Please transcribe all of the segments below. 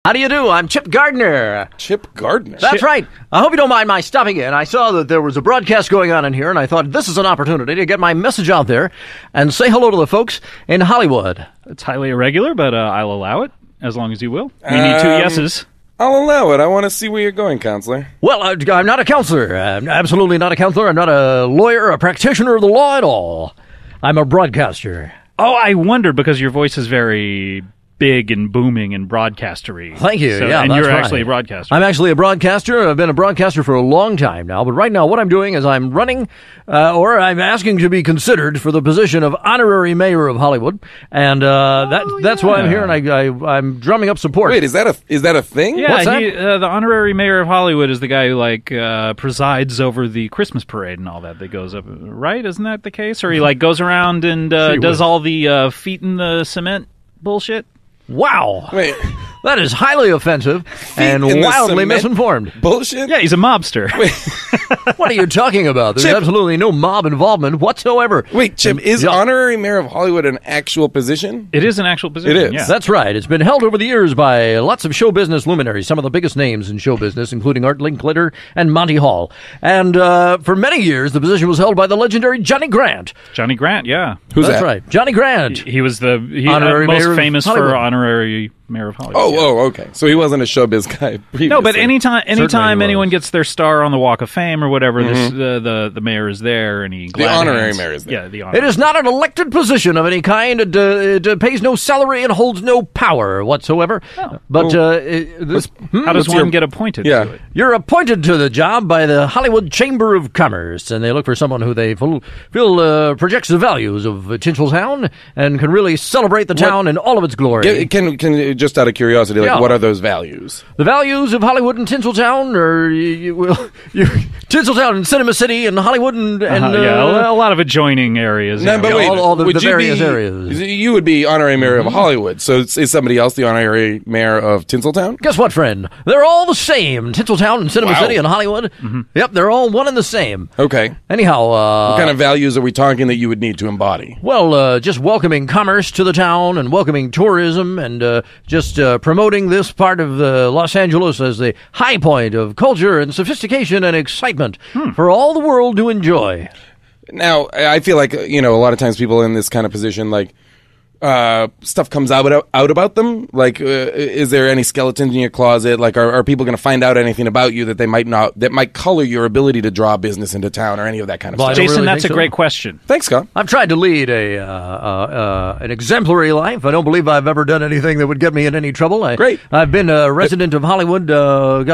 How do you do? I'm Chip Gardner. Chip Gardner? That's right. I hope you don't mind my stopping in. I saw that there was a broadcast going on in here, and I thought this is an opportunity to get my message out there and say hello to the folks in Hollywood. It's highly irregular, but I'll allow it, as long as you will. We need 2 yeses. I'll allow it. I want to see where you're going, counselor. Well, I'm not a counselor. I'm absolutely not a counselor. I'm not a lawyer, a practitioner of the law at all. I'm a broadcaster. Oh, I wondered, because your voice is very big and booming and broadcastery. Thank you. So, yeah, and that's you're right. actually a broadcaster. I'm actually a broadcaster. I've been a broadcaster for a long time now. But right now, what I'm doing is I'm running, or I'm asking to be considered for the position of honorary mayor of Hollywood, and that's why I'm here, and I'm drumming up support. Wait, is that a thing? Yeah, What's that? The honorary mayor of Hollywood is the guy who presides over the Christmas parade and all that goes up. Right? Isn't that the case? Or he goes around and does all the feet in the cement bullshit? Wow. Wait. That is highly offensive and in the wildly cement misinformed. Bullshit? Yeah, he's a mobster. What are you talking about? There's Chip. absolutely no mob involvement whatsoever. Wait, Chip, is honorary mayor of Hollywood an actual position? It is an actual position. It is. Yeah. That's right. It's been held over the years by lots of show business luminaries, some of the biggest names in show business, including Art Linkletter and Monty Hall. And for many years, the position was held by the legendary Johnny Grant. Johnny Grant, yeah. Who's That's that? right. Johnny Grant. He was the Honorary mayor most of famous Hollywood. for honorary mayor of Hollywood. Oh, okay. So he wasn't a showbiz guy previously. No, but anytime Certainly he anyone was. gets their star on the Walk of Fame or whatever, the mayor is there, and he The honorary mayor is there. Yeah, the honorary. It is not an elected position of any kind. It pays no salary and holds no power whatsoever. Oh. But How does What's one your- get appointed Yeah. to it? you're appointed to the job by the Hollywood Chamber of Commerce, and they look for someone who they feel projects the values of Tinseltown and can really celebrate the town in all of its glory. Can just out of curiosity, Yeah. what are those values? The values of Hollywood and Tinseltown, or Tinseltown and Cinema City and Hollywood and Yeah, a lot of adjoining areas. No, yeah. but wait, all the would you various be, areas. You would be honorary mayor of Hollywood. So is somebody else the honorary mayor of Tinseltown? Guess what, friend? They're all the same. Tinseltown and Cinema Wow. City and Hollywood. Yep, they're all one and the same. Okay. Anyhow, What kind of values are we talking that you would need to embody? well, just welcoming commerce to the town and welcoming tourism and just promoting this part of Los Angeles as the high point of culture and sophistication and excitement for all the world to enjoy. Now, I feel like, a lot of times people in this kind of position, stuff comes out about them. Is there any skeletons in your closet? Are people going to find out anything about you that that might color your ability to draw business into town or any of that kind of Well, I stuff? don't Jason, really that's think a so. great question. Thanks, Scott. I've tried to lead an exemplary life. I don't believe I've ever done anything that would get me in any trouble. Great. I've been a resident of Hollywood,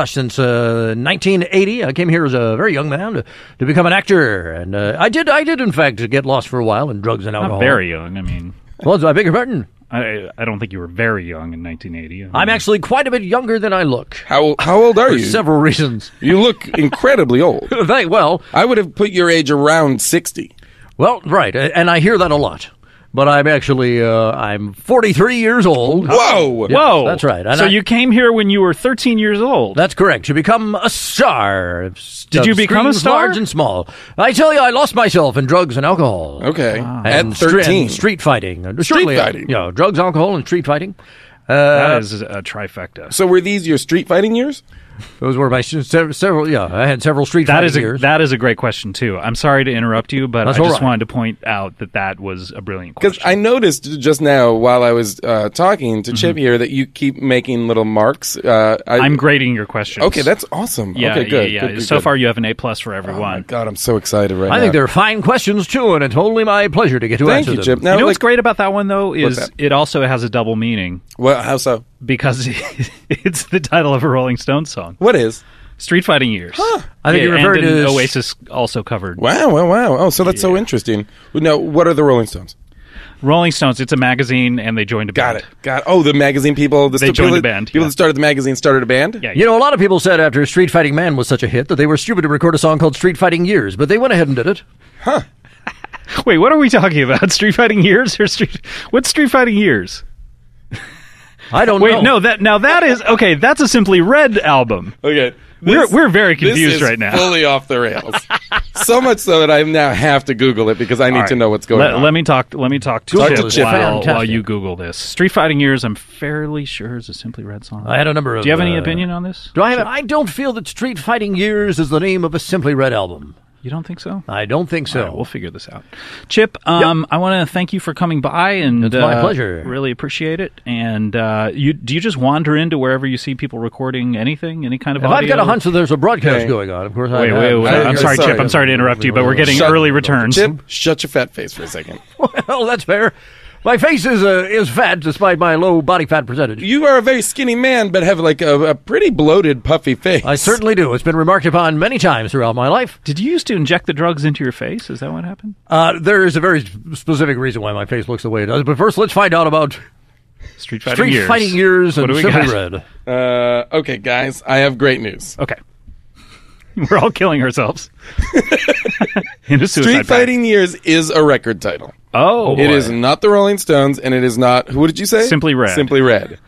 since 1980. I came here as a very young man to become an actor, and I did in fact get lost for a while in drugs and alcohol. Not very young. I mean, Well, I beg your pardon. I don't think you were very young in 1980. I mean, I'm actually quite a bit younger than I look. How old are For you? several reasons. You look incredibly old. Well, I would have put your age around 60. right, and I hear that a lot. But I'm actually, I'm 43 years old. Whoa! Yeah, Whoa, that's right. And So you came here when you were 13 years old. That's correct. To become a star. Did you become a Screens star? Large and small. I tell you, I lost myself in drugs and alcohol. Okay. And At 13. street fighting. Street fighting? Yeah, drugs, alcohol, and street fighting. That is a trifecta. So were these your street fighting years? Those were my several. Yeah, I had several street fighting years. That is a great question too. I'm sorry to interrupt you, but That's I all just right. wanted to point out that was a brilliant Because question. I noticed just now while I was talking to Chip here that you keep making little marks. I'm grading your questions. Okay, that's awesome. yeah, okay, good. yeah. Good, So good. far, you have an A+ for Oh my everyone. God, I'm so excited right now. I think they're fine questions too, and it's totally my pleasure to get to Thank answer you, them. Chip. Now, You know what's great about that one though What's is that? it also has a double meaning Well, how so? because it's the title of a Rolling Stones song. What is? Street Fighting Years. I think you referred and to Oasis also covered. Wow. Oh, so that's so interesting. Now, what are the Rolling Stones? Rolling Stones. It's a magazine, and they joined a band. Got it. Oh, the magazine people. They joined a band, People yeah. that started the magazine started a band? Yeah. You know, a lot of people said after Street Fighting Man was such a hit that they were stupid to record a song called Street Fighting Years, but they went ahead and did it. Wait, what are we talking about? Street Fighting Years or what's Street Fighting Years? I don't Wait, know. no, that is okay. That's a Simply Red album. Okay. We're very confused this is right now. Fully off the rails. So much so that I now have to Google it because I need to know what's going on. Let me talk to to Chip while Fantastic. you Google this. Street Fighting Years, I'm fairly sure is a Simply Red song. I had a number of... Do you have any opinion on this? Do I have? I don't feel that Street Fighting Years is the name of a Simply Red album. You don't think so? I don't think so. All right, we'll figure this out. Chip, I want to thank you for coming by, and It's my pleasure. Really appreciate it. And do you just wander into wherever you see people recording anything, any kind of If audio? I've got a hunch that there's a broadcast Okay. going on, of course. Wait. I- I'm sorry, sorry. Chip. I'm sorry to interrupt you, but we're getting Shut- early returns. Chip, shut your fat face for a second. Well, that's fair. My face is fat despite my low body fat percentage. You are a very skinny man, but have like a pretty bloated, puffy face. I certainly do. It's been remarked upon many times throughout my life. Did you used to inject the drugs into your face? Is that what happened? There is a very specific reason why my face looks the way it does. But first, let's find out about Street Fighting Street Years. Fighting Years What and do we Simply got? Red. Okay, guys, I have great news. Okay. We're all killing ourselves. In a suicide Street pact. Fighting Years is a record title. Oh, It is not the Rolling Stones, and it is not. What did you say? Simply Red. Simply Red. would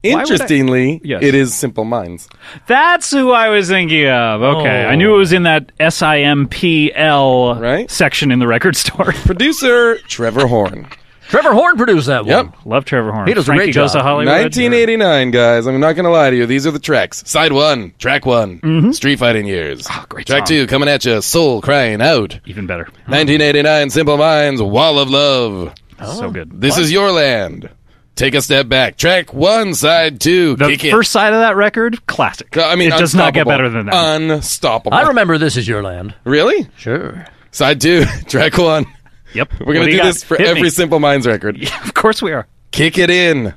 I- Interestingly, Yes. it is Simple Minds. That's who I was thinking of. Okay. Oh. I knew it was in that SIMPL Right? section in the record store. Producer Trevor Horn. Trevor Horn produced that one. Yep. Love Trevor Horn. He does a Frankie great Goes to job. Hollywood. 1989, guys. I'm not going to lie to you. These are the tracks. Side 1, track 1, Street Fighting Years. great Track song. 2, coming at you, Soul Crying Out. Even better. 1989, Simple Minds, Wall of Love. So good. This is Your Land. Take a Step Back. Track 1, Side 2, The Kick first side of that record, classic. It. I mean, it does not get unstoppable. better than that. Unstoppable. I remember This Is Your Land. Really? Sure. Side 2, track 1. Yep. We're going to do this for every Simple Minds record. Yeah, of course we are. Kick It In.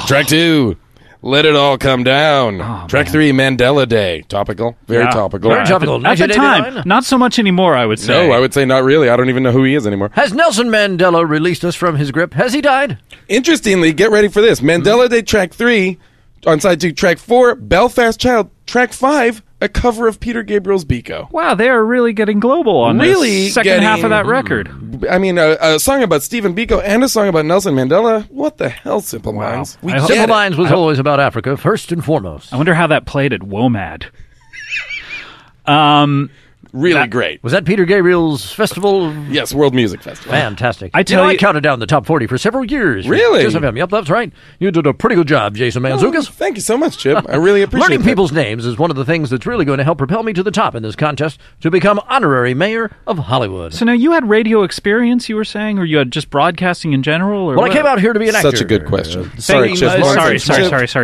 Track 2, Let It All Come Down. Track 3, Mandela Day. Topical. Very Yeah. topical. Very topical. At the time, 1989. not so much anymore, I would say. No, I would say not really. I don't even know who he is anymore. Has Nelson Mandela released us from his grip? Has he died? Interestingly, get ready for this. Mandela Day, track 3. On side 2, track 4, Belfast Child. Track 5, a cover of Peter Gabriel's Biko. Wow, they are really getting global on Really this second getting- half of that record. I mean, a song about Stephen Biko and a song about Nelson Mandela. What the hell, Simple Minds? We I hope- get Simple it. Minds was always about Africa, first and foremost. I wonder how that played at WOMAD. Really great. Was that Peter Gabriel's festival? Yes, World Music Festival. Fantastic. I tell I you- counted down the top 40 for several years. Really? Yes, FM. Yep, that's right. You did a pretty good job, Jason Mantzoukas. Thank you so much, Chip. I really appreciate Learning that. people's names is one of the things that's really going to help propel me to the top in this contest to become honorary mayor of Hollywood. So now you had radio experience, you were saying, or you had just broadcasting in general? Or Well, I what? came out here to be an actor. Such a good question. Singing, Chip. sorry,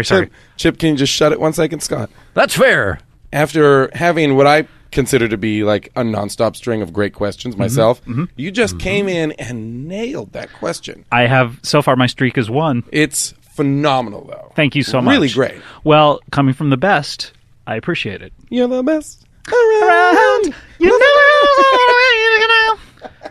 Chip, Chip, can you just shut it 1 second, Scott? That's fair. After having what I consider to be like a nonstop string of great questions myself, you just came in and nailed that question. I have, so far my streak is 1. It's phenomenal, though. Thank you so much. Really great. Well, coming from the best, I appreciate it. You're the best around.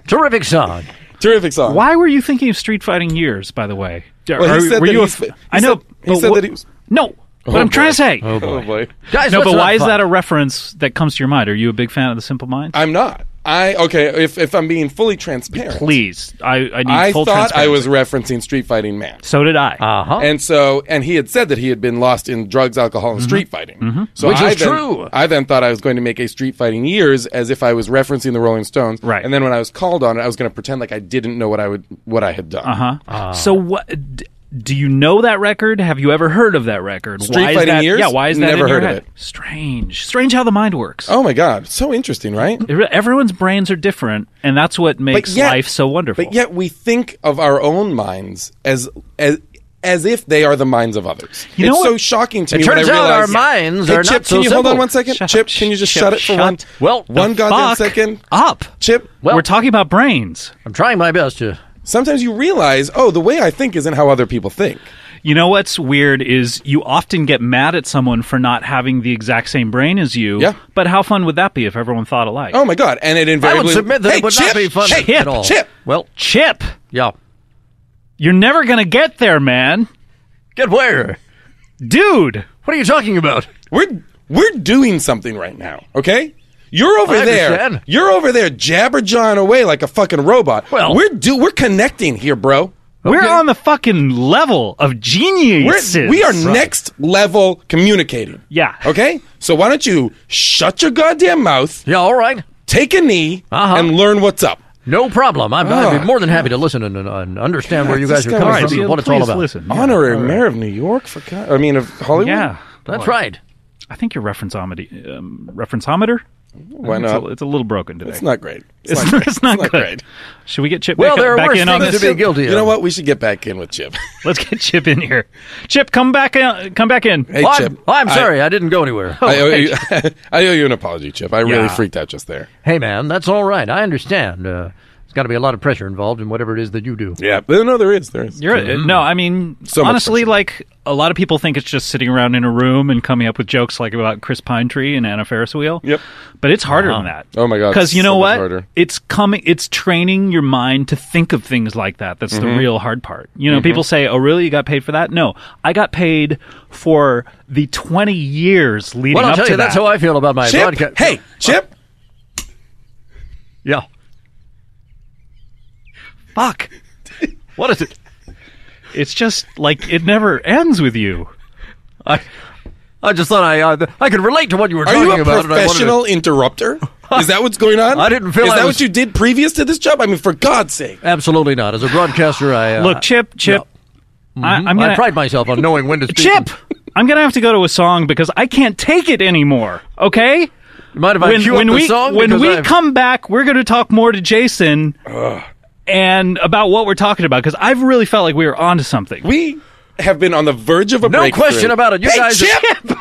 Terrific song. Terrific song. Why were you thinking of Street Fighting Years, by the way? Well, he said that he's- he I know. said- he but said what- that he was- No, what Oh, I'm trying boy. to say. Oh, Oh, boy. Guys, No, let's but not why is fight. that a reference that comes to your mind? Are you a big fan of the Simple Minds? I'm not. If I'm being fully transparent. Please, I need I full thought I was transparency. referencing Street Fighting Man. So did I. Uh-huh. And he had said that he had been lost in drugs, alcohol, and street fighting. So Which I is then, true. I then thought I was going to make a Street Fighting Years as if I was referencing the Rolling Stones. Right. And then when I was called on it, I was going to pretend like I didn't know what I had done. Uh-huh. So what? Do you know that record? Have you ever heard of that record? Street why is Fighting that, Years? Yeah, why is that Never in your heard of head? it. Strange how the mind works. Oh my God, so interesting, right? Everyone's brains are different, and that's what makes life so wonderful. But yet we think of our own minds as if they are the minds of others. You know it's so what? shocking to It me when I turns out realize our minds Hey, are Chip, not so can you hold on simple. 1 second? Shut Chip, up. can you just Chip, shut it for shut one? Well, one goddamn fuck second. up. Chip, We're talking about brains. I'm trying my best to. sometimes you realize, the way I think isn't how other people think. You know what's weird is you often get mad at someone for not having the exact same brain as you. Yeah. But how fun would that be if everyone thought alike? Oh my God! And it I invariably. would submit that Hey, it would Chip, not be fun Chip, at all. Chip. Well, Chip, yeah. you're never going to get there, man. Get where? Dude. What are you talking about? We're doing something right now. Okay. You're over I there. understand. You're over there jabber jawing away like a fucking robot. Well- we're connecting here, bro. We're on the fucking level of geniuses. We are next level communicating. Yeah. Okay? So why don't you shut your goddamn mouth, Yeah, all right. take a knee, and learn what's up. No problem. I'd be more than happy to listen and understand where you guys are this guy coming was from and what it's all about. Listen. Honorary mayor of New York, of Hollywood? Yeah. That's right. I think your referenceometer? Why not? It's a little broken today. It's not great. It's not good. great. Should we get Chip Well, there are back worse in on things this? to be guilty of. You know what? We should get back in with Chip. Let's get Chip in here. Chip, come back in. Hey, Well, Chip. I'm sorry. I didn't go anywhere. I owe you an apology, Chip. I really freaked out just there. Hey, man, that's all right. I understand. There's got to be a lot of pressure involved in whatever it is that you do. Yeah. No, there is. No, I mean, So much honestly, pressure. like, a lot of people think it's just sitting around in a room and coming up with jokes like about Chris Pinetree and Anna Ferris Wheel. Yep. But it's harder than that. Oh, my God. Because you know so much what? harder. It's training your mind to think of things like that. That's the real hard part. You know, people say, oh, really? You got paid for that? No. I got paid for the 20 years leading Well, I'll up tell to you, that. that's how I feel about my Chip? broadcast. Hey, Chip? Yeah. Fuck. What is it? It's just like it never ends with you. I just thought I could relate to what you were Are talking you a about. and I wanted to- professional interrupter? Is that what's going on? I didn't feel Is I that was- what you did previous to this job? I mean, for God's sake. Absolutely not. As a broadcaster, I Look, Chip, I'm I gonna pride myself on knowing when to speak. Chip. I'm gonna have to go to a song because I can't take it anymore. Okay. You mind if I cue up the song? When Because we I've- come back, we're going to talk more to Jason and about what we're talking about because I've really felt like we were onto something. We have been on the verge of a No breakthrough. question about it. You Hey, guys are- Chip!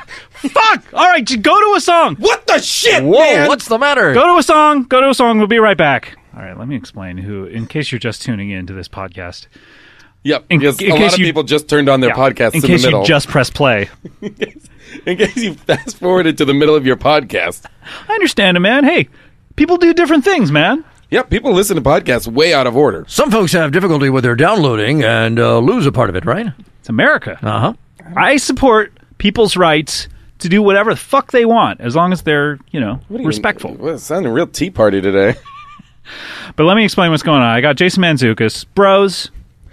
Fuck! All right, go to a song. What the shit, Whoa, man? what's the matter? Go to a song. Go to a song. We'll be right back. All right, let me explain in case you're just tuning in to this podcast. Yep, In- because in a lot case of you- people just turned on their podcasts in in case the middle. you just press play. In case you fast forwarded to the middle of your podcast. I understand it, man. Hey, people do different things, man. Yep, people listen to podcasts way out of order. Some folks have difficulty with their downloading and lose a part of it, right? It's America. Uh-huh. I support people's rights to do whatever the fuck they want, as long as they're, respectful. Well, it sounded real tea party today. But let me explain what's going on. I got Jason Mantzoukas,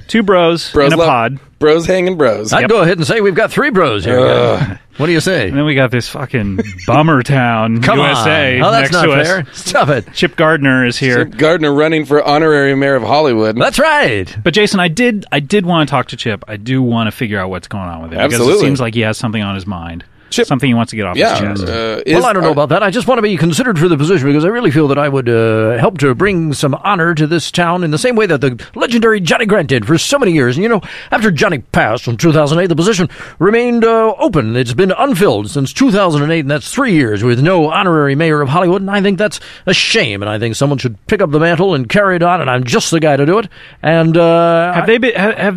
two bros in a love- pod, Bros hanging bros. I'd go ahead and say we've got 3 bros here. What do you say? and then we got this fucking bummer town, Come USA, on. Oh, that's next not to fair. us. Stop it. Chip Gardner is here. Chip Gardner running for honorary mayor of Hollywood. That's right. But Jason, I did want to talk to Chip. I do want to figure out what's going on with him because Absolutely. it seems like he has something on his mind. Chip- Something he wants to get off his chest. Well, I don't know about that. I just want to be considered for the position because I really feel that I would help to bring some honor to this town in the same way that the legendary Johnny Grant did for so many years. And, after Johnny passed in 2008, the position remained open. It's been unfilled since 2008, and that's 3 years with no honorary mayor of Hollywood. And I think that's a shame, and I think someone should pick up the mantle and carry it on, and I'm just the guy to do it. And Have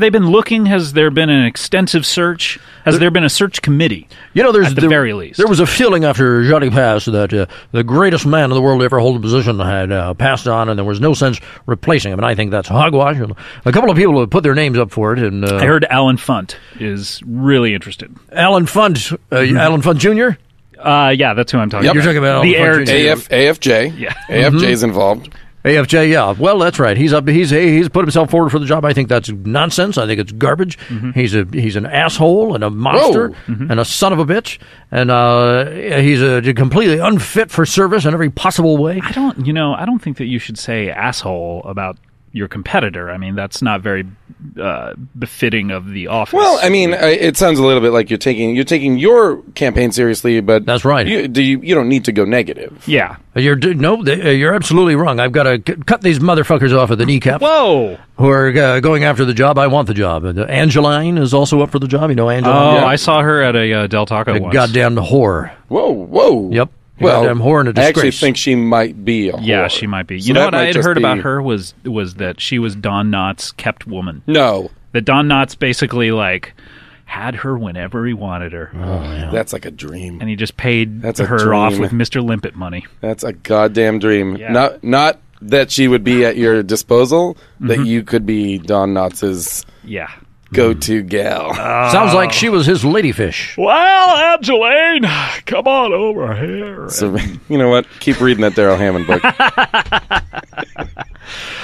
they been looking? Has there been an extensive search? Has there been a search committee? there's at the very least. There was a feeling after Johnny passed that the greatest man in the world to ever hold a position had passed on, and there was no sense replacing him. And I think that's hogwash. A couple of people have put their names up for it. And I heard Alan Funt is really interested. Alan Funt, Alan Funt Jr.? Yeah, that's who I'm talking Yep. about. You're talking about the Alan heir Funt to- Jr. AFJ. Yeah. AFJ's involved. AFJ, yeah. Well, that's right. He's put himself forward for the job. I think that's nonsense. I think it's garbage. He's an asshole and a monster and a son of a bitch, and he's completely unfit for service in every possible way. I don't think that you should say asshole about your competitor. I mean, that's not very befitting of the office. Well, I mean, it sounds a little bit like you're taking your campaign seriously, but That's right. You don't need to go negative. yeah. You're absolutely wrong. I've got to cut these motherfuckers off at the kneecaps. Whoa. Who are going after the job. I want the job. And Angeline is also up for the job. You know Angeline? Oh, Yeah. I saw her at a Del Taco A once. goddamn whore. Whoa. Yep. Well, Goddamn whore and a I actually disgrace. think she might be a whore. Yeah, she might be. So You know that what I might had just heard about be- her was that she was Don Knotts' kept woman. No. That Don Knotts basically had her whenever he wanted her, That's like a dream. and he just paid That's a her off dream. with Mr. Limpet money. That's a goddamn dream. Yeah. Not that she would be at your disposal, Mm-hmm. that you could be Don Knotts' Yeah. go-to gal. Sounds like she was his ladyfish. Well, Angeline, come on over here. So, you know what? Keep reading that Daryl Hammond book.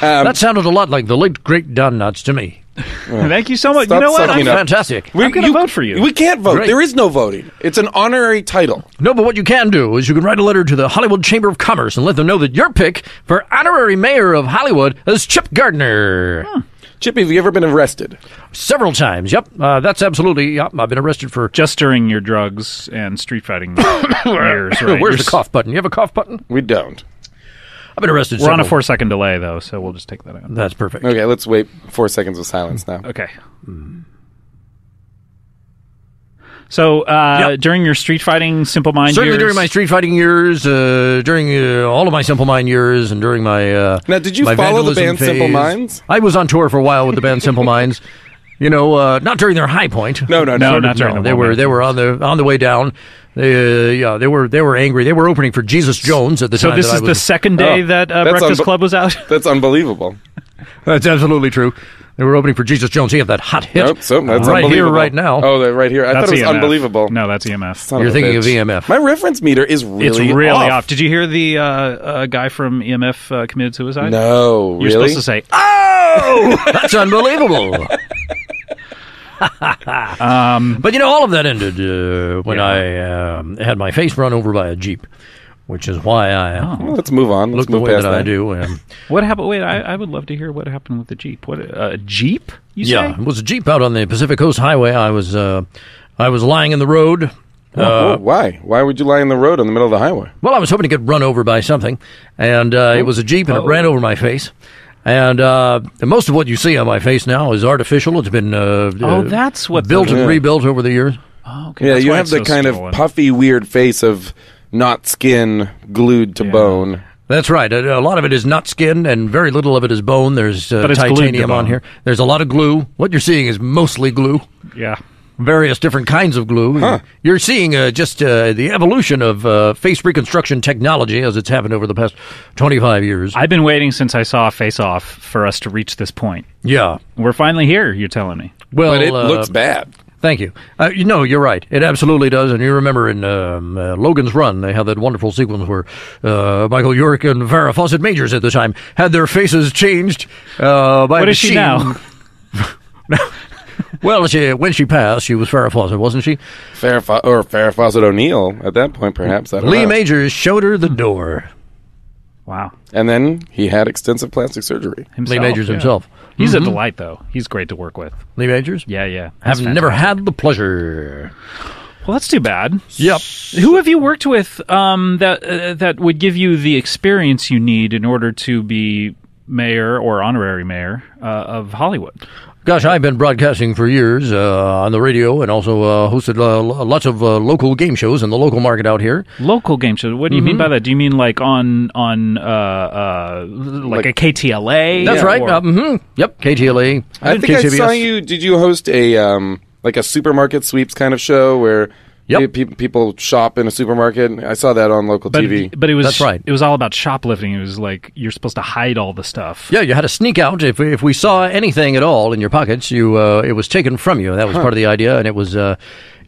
That sounded a lot like the late, great Don Knotts to me. Thank you so much. Stop You know what? sucking I'm up. Fantastic. I'm going to vote for you. We can't vote. Great. There is no voting. It's an honorary title. No, but what you can do is you can write a letter to the Hollywood Chamber of Commerce and let them know that your pick for honorary mayor of Hollywood is Chip Gardner. Chippy, have you ever been arrested? Several times, yep. That's absolutely, yep. I've been arrested for... Just during your drugs and street fighting years, right? Where's the cough button? You have a cough button? We don't. I've been arrested We're on a several... 4-second delay, though, so we'll just take that out. That's perfect. Okay, let's wait 4 seconds of silence now. Okay. So, during your street fighting Simple Mind Certainly years... during my street fighting years, during all of my Simple Mind years, and during my Now, did you my follow the vandalism band Simple phase. Minds? I was on tour for a while with the band Simple Minds. You know, not during their high point. No, not during the They were on the way down. They were angry. They were opening for Jesus Jones at the So time. this that I is was, the second day that Breakfast Club was out? That's unbelievable. That's absolutely true. They were opening for Jesus Jones. He had that hot hit Nope, so that's right here, unbelievable. right now. Oh, right here. I That's thought it was EMF. unbelievable. No, that's EMF. Son You're a thinking of bitch. EMF. My reference meter is really It's really off. off. Did you hear the guy from EMF committed suicide? No, You're really? supposed to say, "Oh!" That's unbelievable. But you know, all of that ended when I had my face run over by a Jeep, which is why I Well, let's move on. Let's look the move way past that that. I do. What happened? Wait, I would love to hear what happened with the Jeep. What a Jeep? You say? Yeah, it was a Jeep out on the Pacific Coast Highway. I was lying in the road. Why? Why would you lie in the road in the middle of the highway? Well, I was hoping to get run over by something, and it was a Jeep, and it ran over my face. And most of what you see on my face now is artificial. It's been that's what built the- and rebuilt over the years. Oh, okay. Yeah, That's you why have it's the so kind swollen. of puffy, weird face of not skin glued to bone. That's right. A lot of it is not skin, and very little of it is bone. There's But it's glued to titanium on bone. here. There's a lot of glue. What you're seeing is mostly glue. Yeah. Various different kinds of glue. Huh. You're seeing just the evolution of face reconstruction technology as it's happened over the past 25 years. I've been waiting since I saw Face Off for us to reach this point. Yeah. We're finally here, you're telling me. Well, But it looks bad. Thank you. You're right. It absolutely does. And you remember in Logan's Run, they had that wonderful sequence where Michael York and Farrah Fawcett Majors at the time had their faces changed by What a is she machine. now? Well, when she passed, she was Farrah Fawcett, wasn't she? Farrah Fawcett O'Neill at that point, perhaps. I don't Lee know. Majors showed her the door. Wow. And then he had extensive plastic surgery. Himself, Lee Majors yeah. himself. He's a delight, though. He's great to work with. Lee Majors? Yeah. I've That's never fantastic. had the pleasure. Well, that's too bad. Yep. Who have you worked with that would give you the experience you need in order to be mayor or honorary mayor of Hollywood? Gosh, I've been broadcasting for years on the radio and also hosted lots of local game shows in the local market out here. Local game shows. What do you mean by that? Do you mean like on like a KTLA? That's right. Or- Yep, KTLA. I think I KCBS. saw you. Did you host a like a supermarket sweeps kind of show where Yep. people shop in a supermarket? I saw that on local TV. But it was That's right. It was all about shoplifting. It was like you're supposed to hide all the stuff. Yeah, you had to sneak out. If we saw anything at all in your pockets, it was taken from you. That was part of the idea, and it was,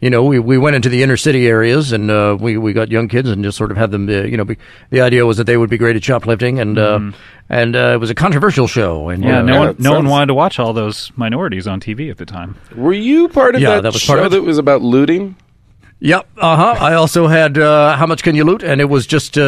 we went into the inner city areas, and we got young kids and just sort of had them, the idea was that they would be great at shoplifting, and it was a controversial show. And Yeah, no one sounds- wanted to watch all those minorities on TV at the time. Were you part of Yeah, that that was show part of it. that was about looting? Yep. I also had How Much Can You Loot? And it was just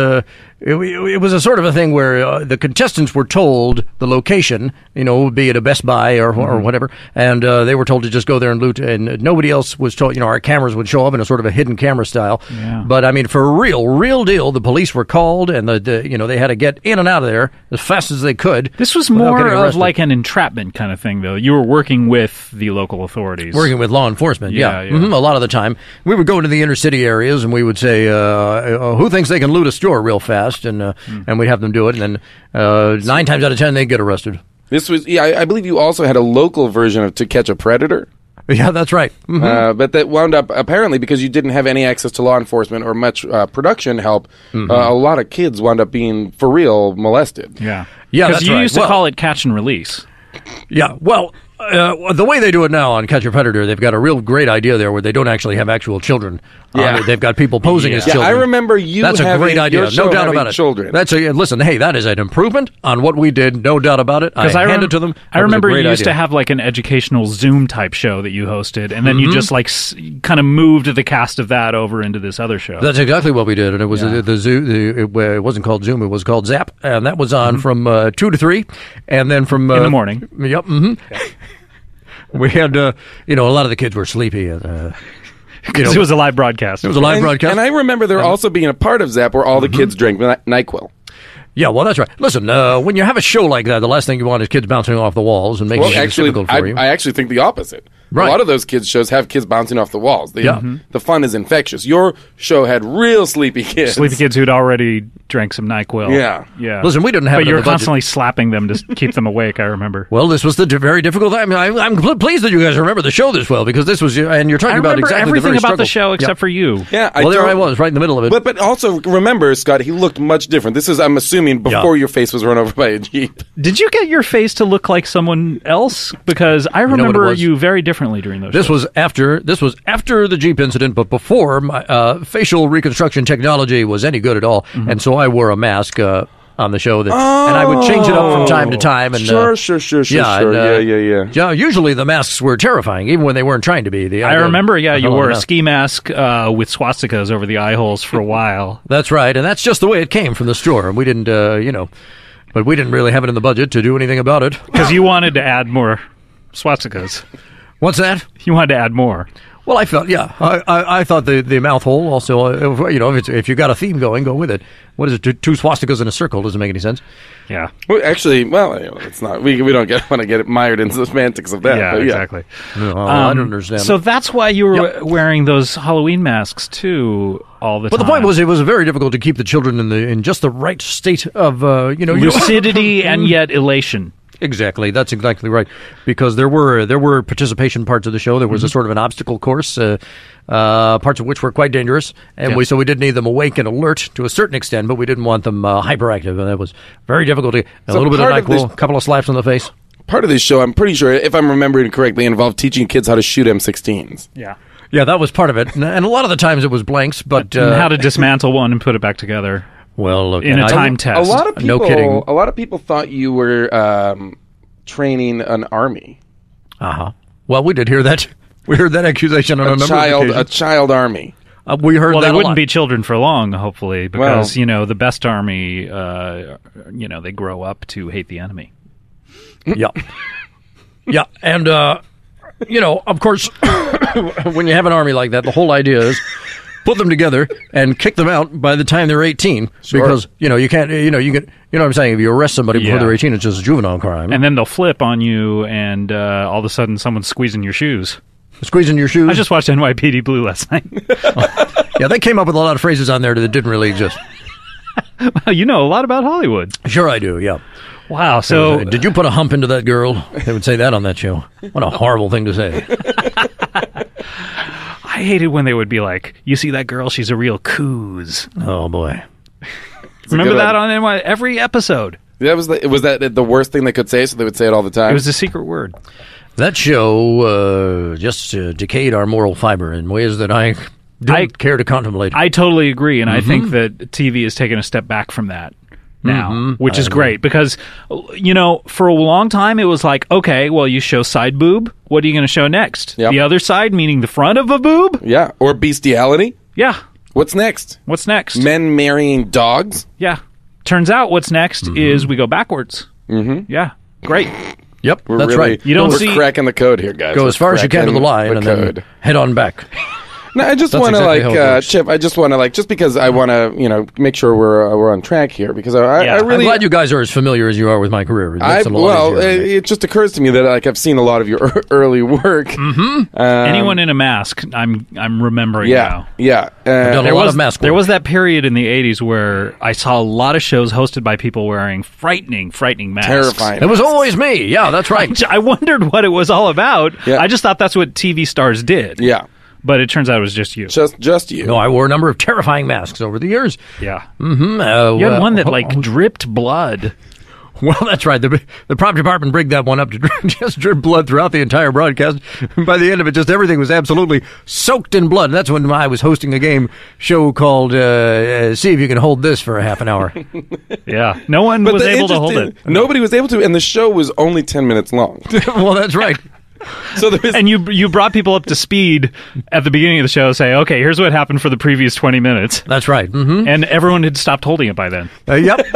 it was a sort of a thing where the contestants were told the location, be it a Best Buy or whatever, and they were told to just go there and loot, and nobody else was told. Our cameras would show up in a sort of a hidden camera style. Yeah. But I mean, for real deal, the police were called, and they had to get in and out of there as fast as they could. This was without more getting of arrested. like an entrapment kind of thing, though. You were working with the local authorities. Working with law enforcement, Yeah, yeah. yeah. A lot of the time. We would go into the inner city areas and we would say, who thinks they can loot a store real fast? And we'd have them do it. And then 9 times out of 10, they'd get arrested. This was, I believe you also had a local version of To Catch a Predator. Yeah, that's right. But that wound up, apparently, because you didn't have any access to law enforcement or much production help, a lot of kids wound up being, for real, molested. Yeah. Yeah, Because that's you right. used to Well- call it catch and release. Yeah, well, the way they do it now on Catch a Predator, they've got a real great idea there where they don't actually have actual children Yeah. They've got people posing as children. I remember you. That's a great idea. Your show No doubt having about it. Children. Listen. Hey, that is an improvement on what we did. No doubt about it. I hand it to them. I remember you used to have like an educational Zoom type show that you hosted, and then you just like kind of moved the cast of that over into this other show. That's exactly what we did, and it was the Zoom. It wasn't called Zoom; it was called Zap, and that was on from 2 to 3, and then from in the morning. Yep. We had, a lot of the kids were sleepy. Because it was a live broadcast. It was a live broadcast. And I remember there also being a part of Zap where all the kids drank NyQuil. Yeah, well, that's right. Listen, when you have a show like that, the last thing you want is kids bouncing off the walls and making it difficult for you. I actually think the opposite. Right. A lot of those kids' shows have kids bouncing off the walls. The fun is infectious. Your show had real sleepy kids. Sleepy kids who'd already drank some NyQuil. Yeah. Listen, we didn't have But it you in were the budget. constantly slapping them to keep them awake, I remember. Well, this was the very difficult time. I'm pleased that you guys remember the show this well, because this was, and you're talking about exactly the very everything about the struggle. show except for you. Yeah. There I was, right in the middle of it. But also, remember, Scott, he looked much different. This is, I'm assuming, before your face was run over by a Jeep. Did you get your face to look like someone else? Because I remember you very differently during those shows. This was after the Jeep incident, but before my facial reconstruction technology was any good at all, and so I wore a mask on the show, and I would change it up from time to time. And Sure. Yeah. Usually the masks were terrifying, even when they weren't trying to be. I remember, you wore a ski mask with swastikas over the eye holes for a while. That's right, and that's just the way it came from the store. We didn't, but we didn't really have it in the budget to do anything about it. Because you wanted to add more swastikas. What's that? You wanted to add more. Well, I felt, I thought the mouth hole also, if you got a theme going, go with it. What is it? Two swastikas in a circle doesn't make any sense. Yeah. Well, actually, it's not. We don't want to get mired into the semantics of that. Yeah, exactly. No, I don't understand. So that's why you were wearing those Halloween masks too all the time. But the point was, it was very difficult to keep the children in just the right state of lucidity and yet elation. Exactly, that's exactly right. Because there were participation parts of the show. There was a sort of an obstacle course, parts of which were quite dangerous, and so we did need them awake and alert to a certain extent, but we didn't want them hyperactive, and that was very difficult. A little bit of NyQuil, a couple of slaps on the face. Part of this show, I'm pretty sure, if I'm remembering correctly, involved teaching kids how to shoot M16s. Yeah. Yeah, that was part of it, and a lot of the times it was blanks, but and how to dismantle one and put it back together. Well, look, in a time test. A lot of people, no kidding. A lot of people thought you were training an army. Well, we did hear that. We heard that accusation on a number of occasions. A child army. We heard that they a wouldn't lot. be children for long, hopefully, because the best army, they grow up to hate the enemy. Yeah, yeah, and of course, when you have an army like that, the whole idea is put them together and kick them out by the time they're 18. Sure. Because you can't, you know what I'm saying. If you arrest somebody before they're 18, it's just a juvenile crime. And then they'll flip on you, and all of a sudden, someone's squeezing your shoes. Squeezing your shoes. I just watched NYPD Blue last night. Yeah, they came up with a lot of phrases on there that didn't really exist. Well, you know a lot about Hollywood. Sure, I do. Yeah. Wow. So, did you put a hump into that girl? They would say that on that show. What a horrible thing to say. I hated when they would be like, "You see that girl? She's a real coos." Oh boy. Remember that on every episode? Was that the worst thing they could say? So they would say it all the time. It was a secret word. That show just decayed our moral fiber in ways that I don't care to contemplate. I totally agree, and I think that TV has taken a step back from that now, which is great because, for a long time it was like, okay, well, you show side boob. What are you going to show next? Yep. The other side, meaning the front of a boob? Yeah, or bestiality. Yeah. What's next? Men marrying dogs? Yeah. Turns out what's next is we go backwards. Mm-hmm. Yeah. Great. Yep, that's right. We're cracking the code here, guys. Go as far as you can to the line and then head on back. No, I just want to Chip. I just want to just because I want to make sure we're on track here because I really. I'm glad you guys are as familiar as you are with my career. It just occurs to me that I've seen a lot of your early work. Mm-hmm. Anyone in a mask, I'm remembering now. Yeah, I've done a lot of mask work. There was that period in the '80s where I saw a lot of shows hosted by people wearing frightening masks. Terrifying. It was always me. Yeah, that's right. I wondered what it was all about. Yeah. I just thought that's what TV stars did. Yeah. But it turns out it was just you. Just you. No, I wore a number of terrifying masks over the years. Yeah. Mm-hmm. You had one that dripped blood. Well, that's right. The prop department rigged that one up to just drip blood throughout the entire broadcast. By the end of it, just everything was absolutely soaked in blood. That's when I was hosting a game show called See If You Can Hold This for a half an hour. Yeah. No one was able to hold it. Nobody was able to, and the show was only 10 minutes long. Well, that's right. So and you brought people up to speed at the beginning of the show, say, okay, here's what happened for the previous 20 minutes. That's right. Mm-hmm. And everyone had stopped holding it by then. Yep.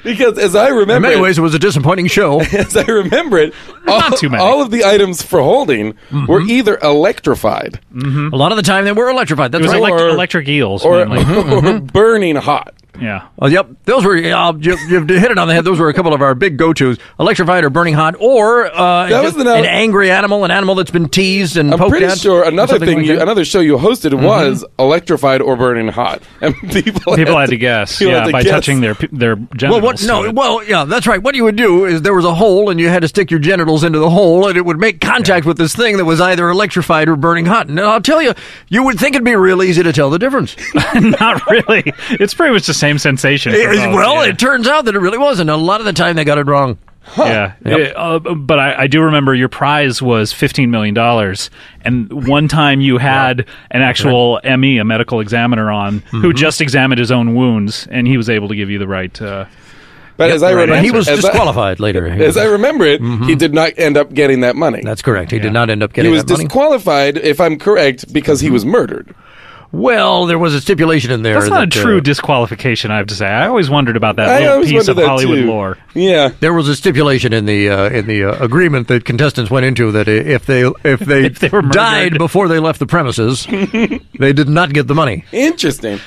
Because as I remember, in many ways, it was a disappointing show. As I remember it, Not too many. all of the items for holding were either electrified. A lot of the time, they were electrified. That's It was right. electric eels. Or, mainly. or burning hot. Yeah. Oh, yep. Those were, you've hit it on the head. Those were a couple of our big go-tos. Electrified or burning hot, or an angry animal, an animal that's been teased and poked at. I'm pretty sure another thing, like another show you hosted was electrified or burning hot. And people had to guess, by touching their genitals. Yeah, that's right. What you would do is there was a hole, and you had to stick your genitals into the hole, and it would make contact with this thing that was either electrified or burning hot. And I'll tell you, you would think it'd be real easy to tell the difference. Not really. It's pretty much the same sensation. It turns out that it really wasn't. A lot of the time, they got it wrong. Huh. Yeah. Yep. But I do remember your prize was $15 million. And one time you had an actual ME, a medical examiner on, who just examined his own wounds, and he was able to give you the right... But as I remember, he was disqualified later. As I remember it, he did not end up getting that money. That's correct. He did not end up getting that money. He was disqualified, if I'm correct, because he was murdered. Well, there was a stipulation in there. That's not a true disqualification, I have to say. I always wondered about that little piece of Hollywood lore. Yeah, there was a stipulation in the agreement that contestants went into that if they were died before they left the premises, they did not get the money. Interesting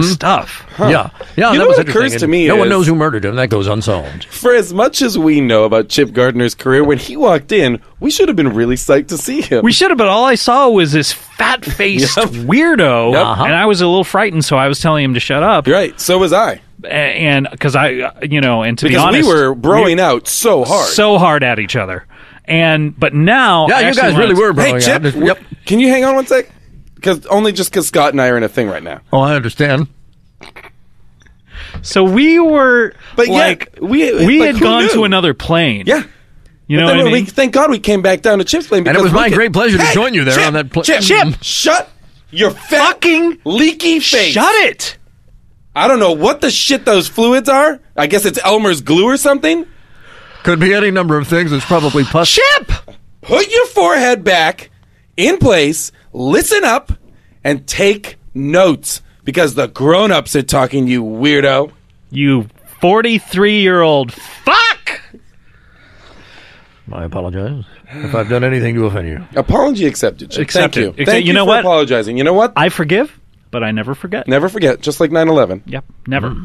stuff. Huh. Yeah. You know what occurs to me? No one knows who murdered him. That goes unsolved. For as much as we know about Chip Gardner's career, when he walked in, we should have been really psyched to see him. We should have, but all I saw was this fat-faced weirdo. Yep. And I was a little frightened, so I was telling him to shut up. You're right. So was I. And because and to be honest, we were broing out so hard at each other. But now, you guys really were broing out. Chip, yep. Can you hang on one sec? Because Scott and I are in a thing right now. Oh, I understand. So we were, but we had gone to another plane. Yeah. You know what I mean? Thank God we came back down to Chip's plane. And it was my great pleasure to join you there on that plane. Chip, shut your fucking leaky face. Shut it. I don't know what the shit those fluids are. I guess it's Elmer's glue or something. Could be any number of things. It's probably pus. Chip! Put your forehead back in place, listen up, and take notes. Because the grown-ups are talking, you weirdo. You 43-year-old fuck! I apologize if I've done anything to offend you. Apology accepted. Thank you. Thank you for apologizing. You know what? I forgive, but I never forget. Never forget, just like 9/11. Yep, never.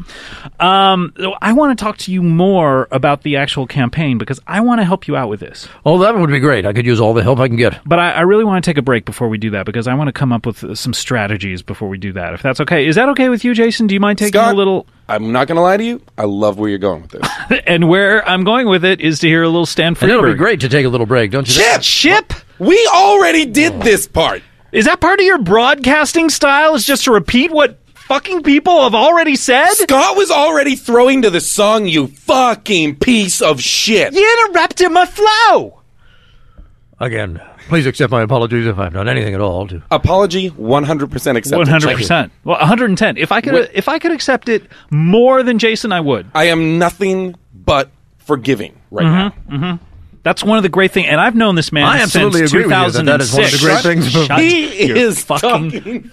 I want to talk to you more about the actual campaign because I want to help you out with this. Oh, that would be great. I could use all the help I can get. But I really want to take a break before we do that because I want to come up with some strategies before we do that, if that's okay. Is that okay with you, Jason? Do you mind taking Scott, a little... I'm not going to lie to you. I love where you're going with this. And where I'm going with it is to hear a little Stan Freberg. It'll be great to take a little break, don't you think? Chip! We already did this part. Is that part of your broadcasting style? Is just to repeat what fucking people have already said? Scott was already throwing to the song, you fucking piece of shit. You interrupted my flow. Again, please accept my apologies if I've done anything at all to... Apology 100% accepted. 100%. Well, 110. If I could accept it more than Jason, I would. I am nothing but forgiving right now. Mm-hmm. That's one of the great things, and I've known this man since 2006. Agree with you that is one of the great things. He is talking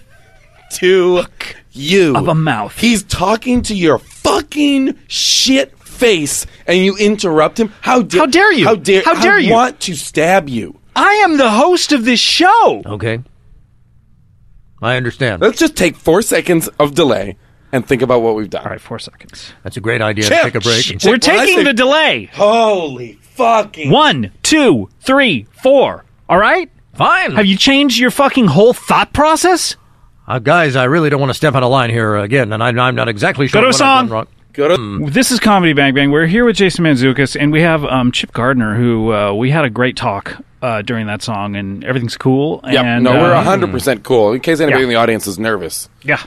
to you. Of a mouth. He's talking to your fucking shit face, and you interrupt him. How dare you? How dare you? I want to stab you. I am the host of this show. Okay. I understand. Let's just take 4 seconds of delay and think about what we've done. All right, 4 seconds. That's a great idea to take a break. We're taking the delay. Holy fucking... 1, 2, 3, 4. All right? Fine. Have you changed your fucking whole thought process? Guys, I really don't want to step out of line here again, and I'm not exactly sure what I've done wrong. This is Comedy Bang Bang. We're here with Jason Mantzoukas, and we have Chip Gardner, who we had a great talk during that song, and everyth's cool. Yep. And, no, we're 100% cool, in case anybody in the audience is nervous. Yeah.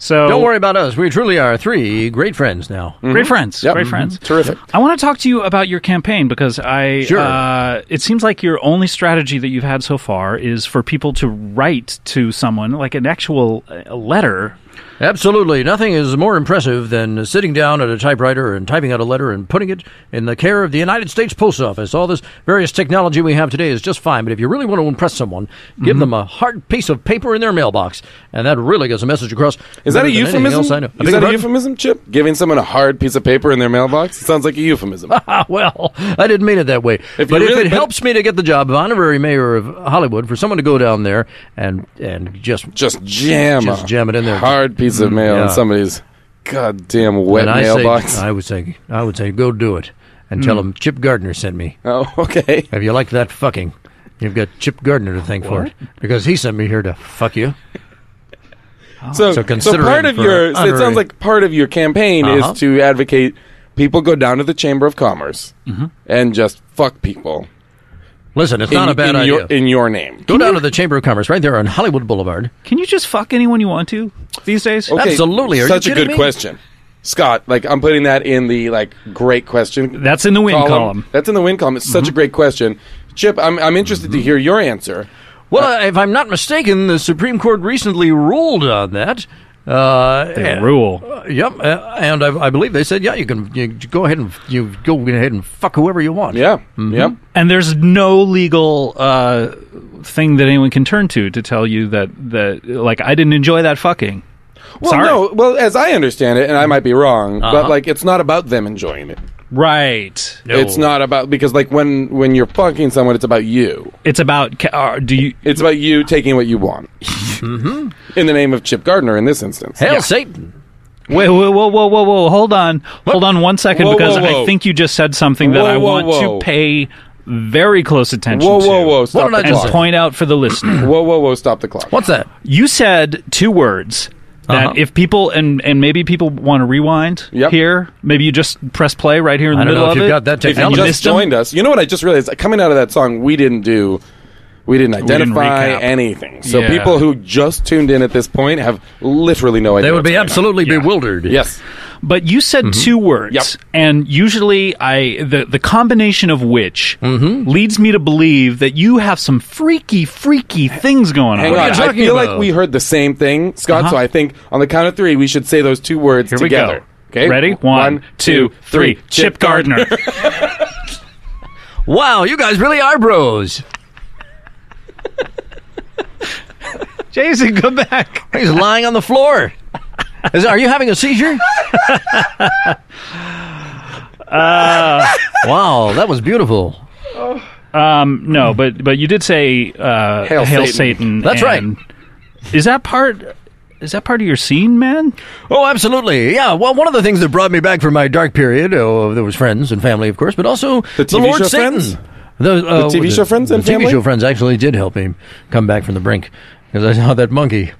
So don't worry about us. We truly are 3 great friends now. Great friends. Yep. Great friends. Terrific. I want to talk to you about your campaign because it seems like your only strategy that you've had so far is for people to write to someone, like an actual letter. Absolutely. Nothing is more impressive than sitting down at a typewriter and typing out a letter and putting it in the care of the United States Post Office. All this various technology we have today is just fine, but if you really want to impress someone, give them a hard piece of paper in their mailbox, and that really gets a message across. Is that a euphemism? Is that a euphemism, Chip? Giving someone a hard piece of paper in their mailbox? It sounds like a euphemism. Well, I didn't mean it that way. If it helps me to get the job of honorary mayor of Hollywood, for someone to go down there and just jam it in there. Hard piece of mail in somebody's goddamn wet mailbox. I would say, go do it and tell them Chip Gardner sent me. Oh, okay. If you like that fucking, you've got Chip Gardner to thank for it because he sent me here to fuck you. So part of it sounds like part of your campaign is to advocate people go down to the Chamber of Commerce and just fuck people. Listen, it's not a bad idea. In your name. Go down to the Chamber of Commerce right there on Hollywood Boulevard. Can you just fuck anyone you want to these days? Okay, absolutely. Are such you a good me? question. Scott, I'm putting that in the great question. That's in the win column. That's in the win column. It's such a great question. Chip, I'm interested to hear your answer. Well, if I'm not mistaken, the Supreme Court recently ruled on that. They rule. Yep, and I believe they said, you can go ahead and fuck whoever you want. Yeah, yep. And there's no legal thing that anyone can turn to tell you that I didn't enjoy that fucking. Well, Sorry. no. Well, as I understand it, and I might be wrong, but it's not about them enjoying it. Right. No. It's not about because when you're fucking someone, it's about you. It's about It's about you taking what you want. In the name of Chip Gardner in this instance. Hail Satan. Wait, whoa. Hold on 1 second because I think you just said something that I want to pay very close attention to. Whoa. Stop the clock. And point out for the listener. Whoa. Stop the clock. What's that? You said 2 words. That if people, and maybe people want to rewind here, maybe you just press play right here in the middle of it. I don't know if you've got that technology. If you just joined us, you know what I just realized? Coming out of that song, we didn't identify anything. So people who just tuned in at this point have literally no idea. They would be absolutely bewildered. Yes. But you said 2 words, and usually the combination of which leads me to believe that you have some freaky things going on. Hang on, I feel like we heard the same thing, Scott, so I think on the count of 3, we should say those 2 words together. Okay, ready? 1, 2, 3. Chip Gardner. Wow, you guys really are bros. Jason, come back. He's lying on the floor. Are you having a seizure? Wow, that was beautiful. No, but you did say Hail Satan. That's right. Is that part of your scene, man? Oh, absolutely. Yeah. Well, one of the things that brought me back from my dark period, there was friends and family, of course, but also the Lord show Satan. Friends? The TV show Friends and family? The TV show Friends actually did help me come back from the brink because I saw that monkey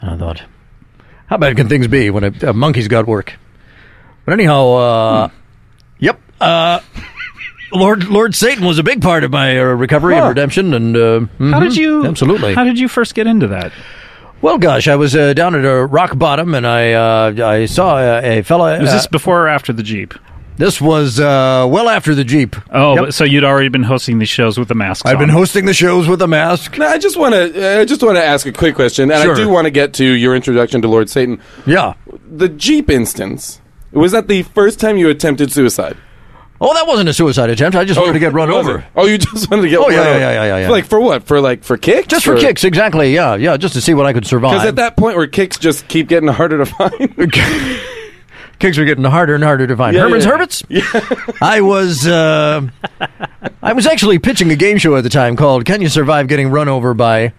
and I thought, how bad can things be when a monkey's got work? But anyhow, Lord Satan was a big part of my recovery and redemption. And how did you first get into that? Well, gosh, I was down at a rock bottom, and I saw a fella. Was this before or after the Jeep? This was well after the Jeep. Oh, so you'd already been hosting these shows with the masks I've been hosting the shows with a mask. No, I just want to ask a quick question, and I do want to get to your introduction to Lord Satan. Yeah. The Jeep instance, was that the first time you attempted suicide? Oh, that wasn't a suicide attempt. I just wanted to get run over. Oh, you just wanted to get run over? Yeah. Like, for what? For kicks? Just for kicks, exactly, yeah, just to see what I could survive. Because at that point where kicks just keep getting harder to find... Kicks are getting harder and harder to find. Herman's Hermits? Yeah. I was actually pitching a game show at the time called Can You Survive Getting Run Over by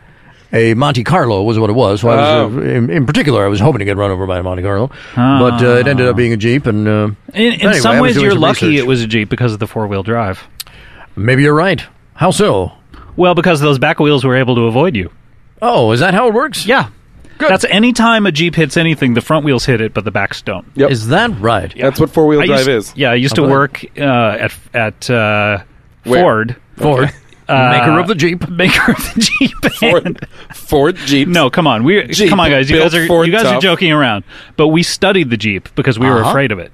a Monte Carlo was what it was. So I was, in particular, I was hoping to get run over by a Monte Carlo. But it ended up being a Jeep. And in some ways, you're lucky it was a Jeep because of the 4-wheel drive. Maybe you're right. How so? Well, because those back wheels were able to avoid you. Oh, is that how it works? Yeah. Good. That's any time a Jeep hits anything, the front wheels hit it, but the backs don't. Yep. Is that right? Yeah. That's what 4-wheel drive is. Yeah, I used to work at Ford. Maker of the Jeep. Maker of the Jeep. Ford Jeep. No, come on. Come on, guys. You guys are joking around. But we studied the Jeep because we were afraid of it.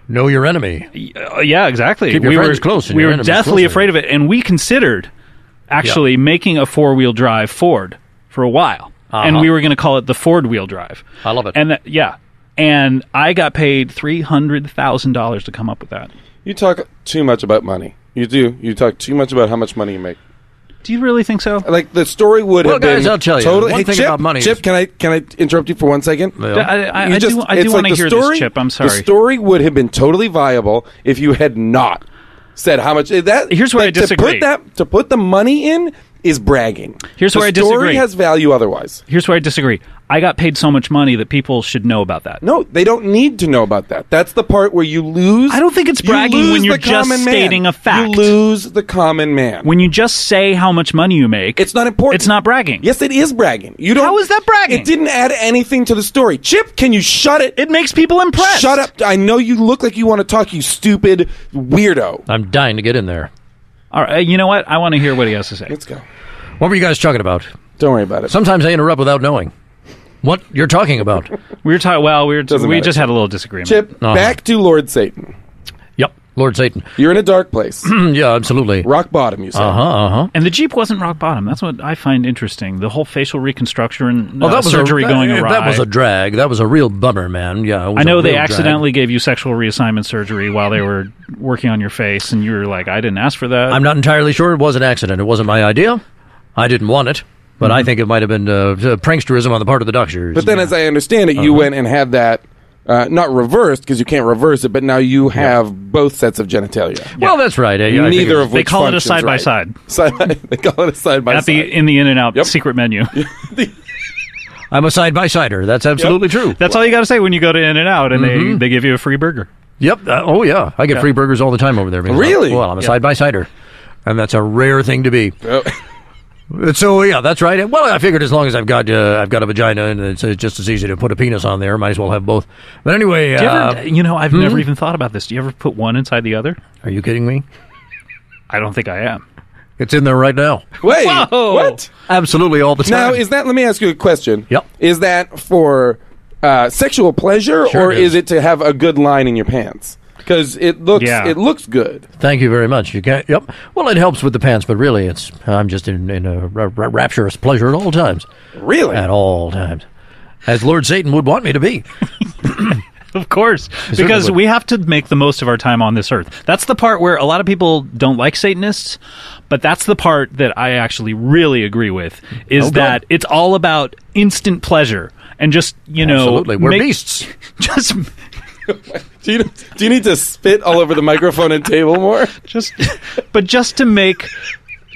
Know your enemy. Yeah, exactly. Keep your friends close. We were deathly afraid of it, and we considered actually making a four-wheel drive Ford for a while, and we were going to call it the Ford wheel drive. I love it. And and I got paid $300,000 to come up with that. You talk too much about money. You do. You talk too much about how much money you make. Do you really think so? Like the story would have been. Guys, I'll tell you. Totally, One thing Chip, about money. Chip, can I interrupt you for 1 second? Yeah. I do want to hear this, Chip. I'm sorry. The story would have been totally viable if you had not said how much. Here's where I disagree. To put the money in is bragging. Here's where I disagree. The story has value otherwise. Here's where I disagree. I got paid so much money that people should know about that. No, they don't need to know about that. That's the part where you lose. I don't think it's bragging when you're just stating a fact. You lose the common man. When you just say how much money you make, it's not important. It's not bragging. Yes, it is bragging. You don't. How is that bragging? It didn't add anything to the story. Chip, can you shut it? It makes people impressed. Shut up. I know you look like you want to talk, you stupid weirdo. I'm dying to get in there. All right, you know what? I want to hear what he has to say. Let's go. What were you guys talking about? Don't worry about it. Sometimes I interrupt without knowing what you're talking about. We just had a little disagreement. Chip, back to Lord Satan. Yep, Lord Satan. You're in a dark place. Yeah, absolutely. Rock bottom, you said. And the Jeep wasn't rock bottom. That's what I find interesting. The whole facial reconstruction that was surgery going awry. That was a drag. That was a real bummer, man. Yeah, I know they accidentally gave you sexual reassignment surgery while they were working on your face, and you were like, I didn't ask for that. I'm not entirely sure. It was an accident. It wasn't my idea. I didn't want it. But I think it might have been pranksterism on the part of the doctors. But then, as I understand it, you went and had that not reversed, because you can't reverse it, but now you have both sets of genitalia. Yeah. Well, that's right. Neither of which they call it a side-by-side. They call it a side-by-side. In the In-N-Out secret menu. I'm a side-by-sider. That's absolutely true. That's all you got to say when you go to In-N-Out, and they give you a free burger. Yep. Oh, yeah. I get free burgers all the time over there. Really? I'm a side-by-sider. And that's a rare thing to be. Oh. So yeah, that's right. Well, I figured as long as I've got a vagina and it's just as easy to put a penis on there, might as well have both. But anyway, I've never even thought about this. Do you ever put one inside the other? Are you kidding me? I don't think I am. It's in there right now. Wait, whoa. What? Absolutely all the time. Now, let me ask you a question. Yep. Is that for sexual pleasure, or is it to have a good line in your pants? Because it looks good. Thank you very much. You can't. Yep. Well, it helps with the pants, but really, I'm just in a rapturous pleasure at all times. Really, at all times, as Lord Satan would want me to be. Of course, because we have to make the most of our time on this earth. That's the part where a lot of people don't like Satanists, but that's the part that I actually really agree with. Is that it's all about instant pleasure and just absolutely, we're beasts. Just. Do you need to spit all over the microphone and table more? Just to make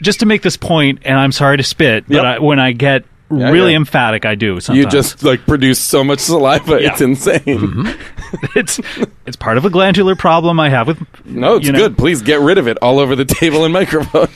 this point, and I'm sorry to spit, but when I get really emphatic, I do sometimes. You just produce so much saliva, it's insane. Mm-hmm. It's part of a glandular problem I have with. No, it's good. Please get rid of it all over the table and microphone.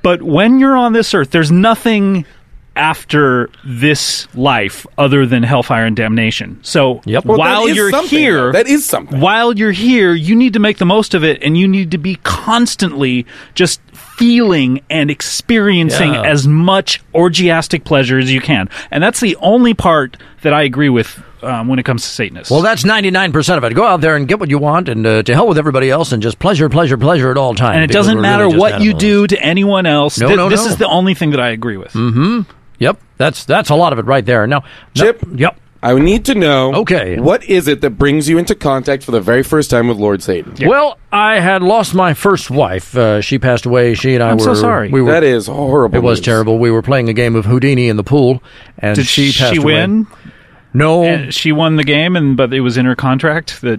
But when you're on this earth, there's nothing after this life other than hellfire and damnation. So while you're here, that is something. While you're here, you need to make the most of it, and you need to be constantly just feeling and experiencing as much orgiastic pleasure as you can. And that's the only part that I agree with when it comes to Satanists. Well, that's 99% of it. Go out there and get what you want, and to hell with everybody else, and just pleasure at all times. And it doesn't matter what you do to anyone else. This is the only thing that I agree with. Mm-hmm. Yep, that's a lot of it right there. Now, Chip. Yep. I need to know. Okay. What is it that brings you into contact for the very first time with Lord Satan? Yeah. Well, I had lost my first wife. She passed away. She and I I'm so sorry. That is horrible. It was terrible. We were playing a game of Houdini in the pool, and Did she passed she away. Win? No. And she won the game, but it was in her contract that.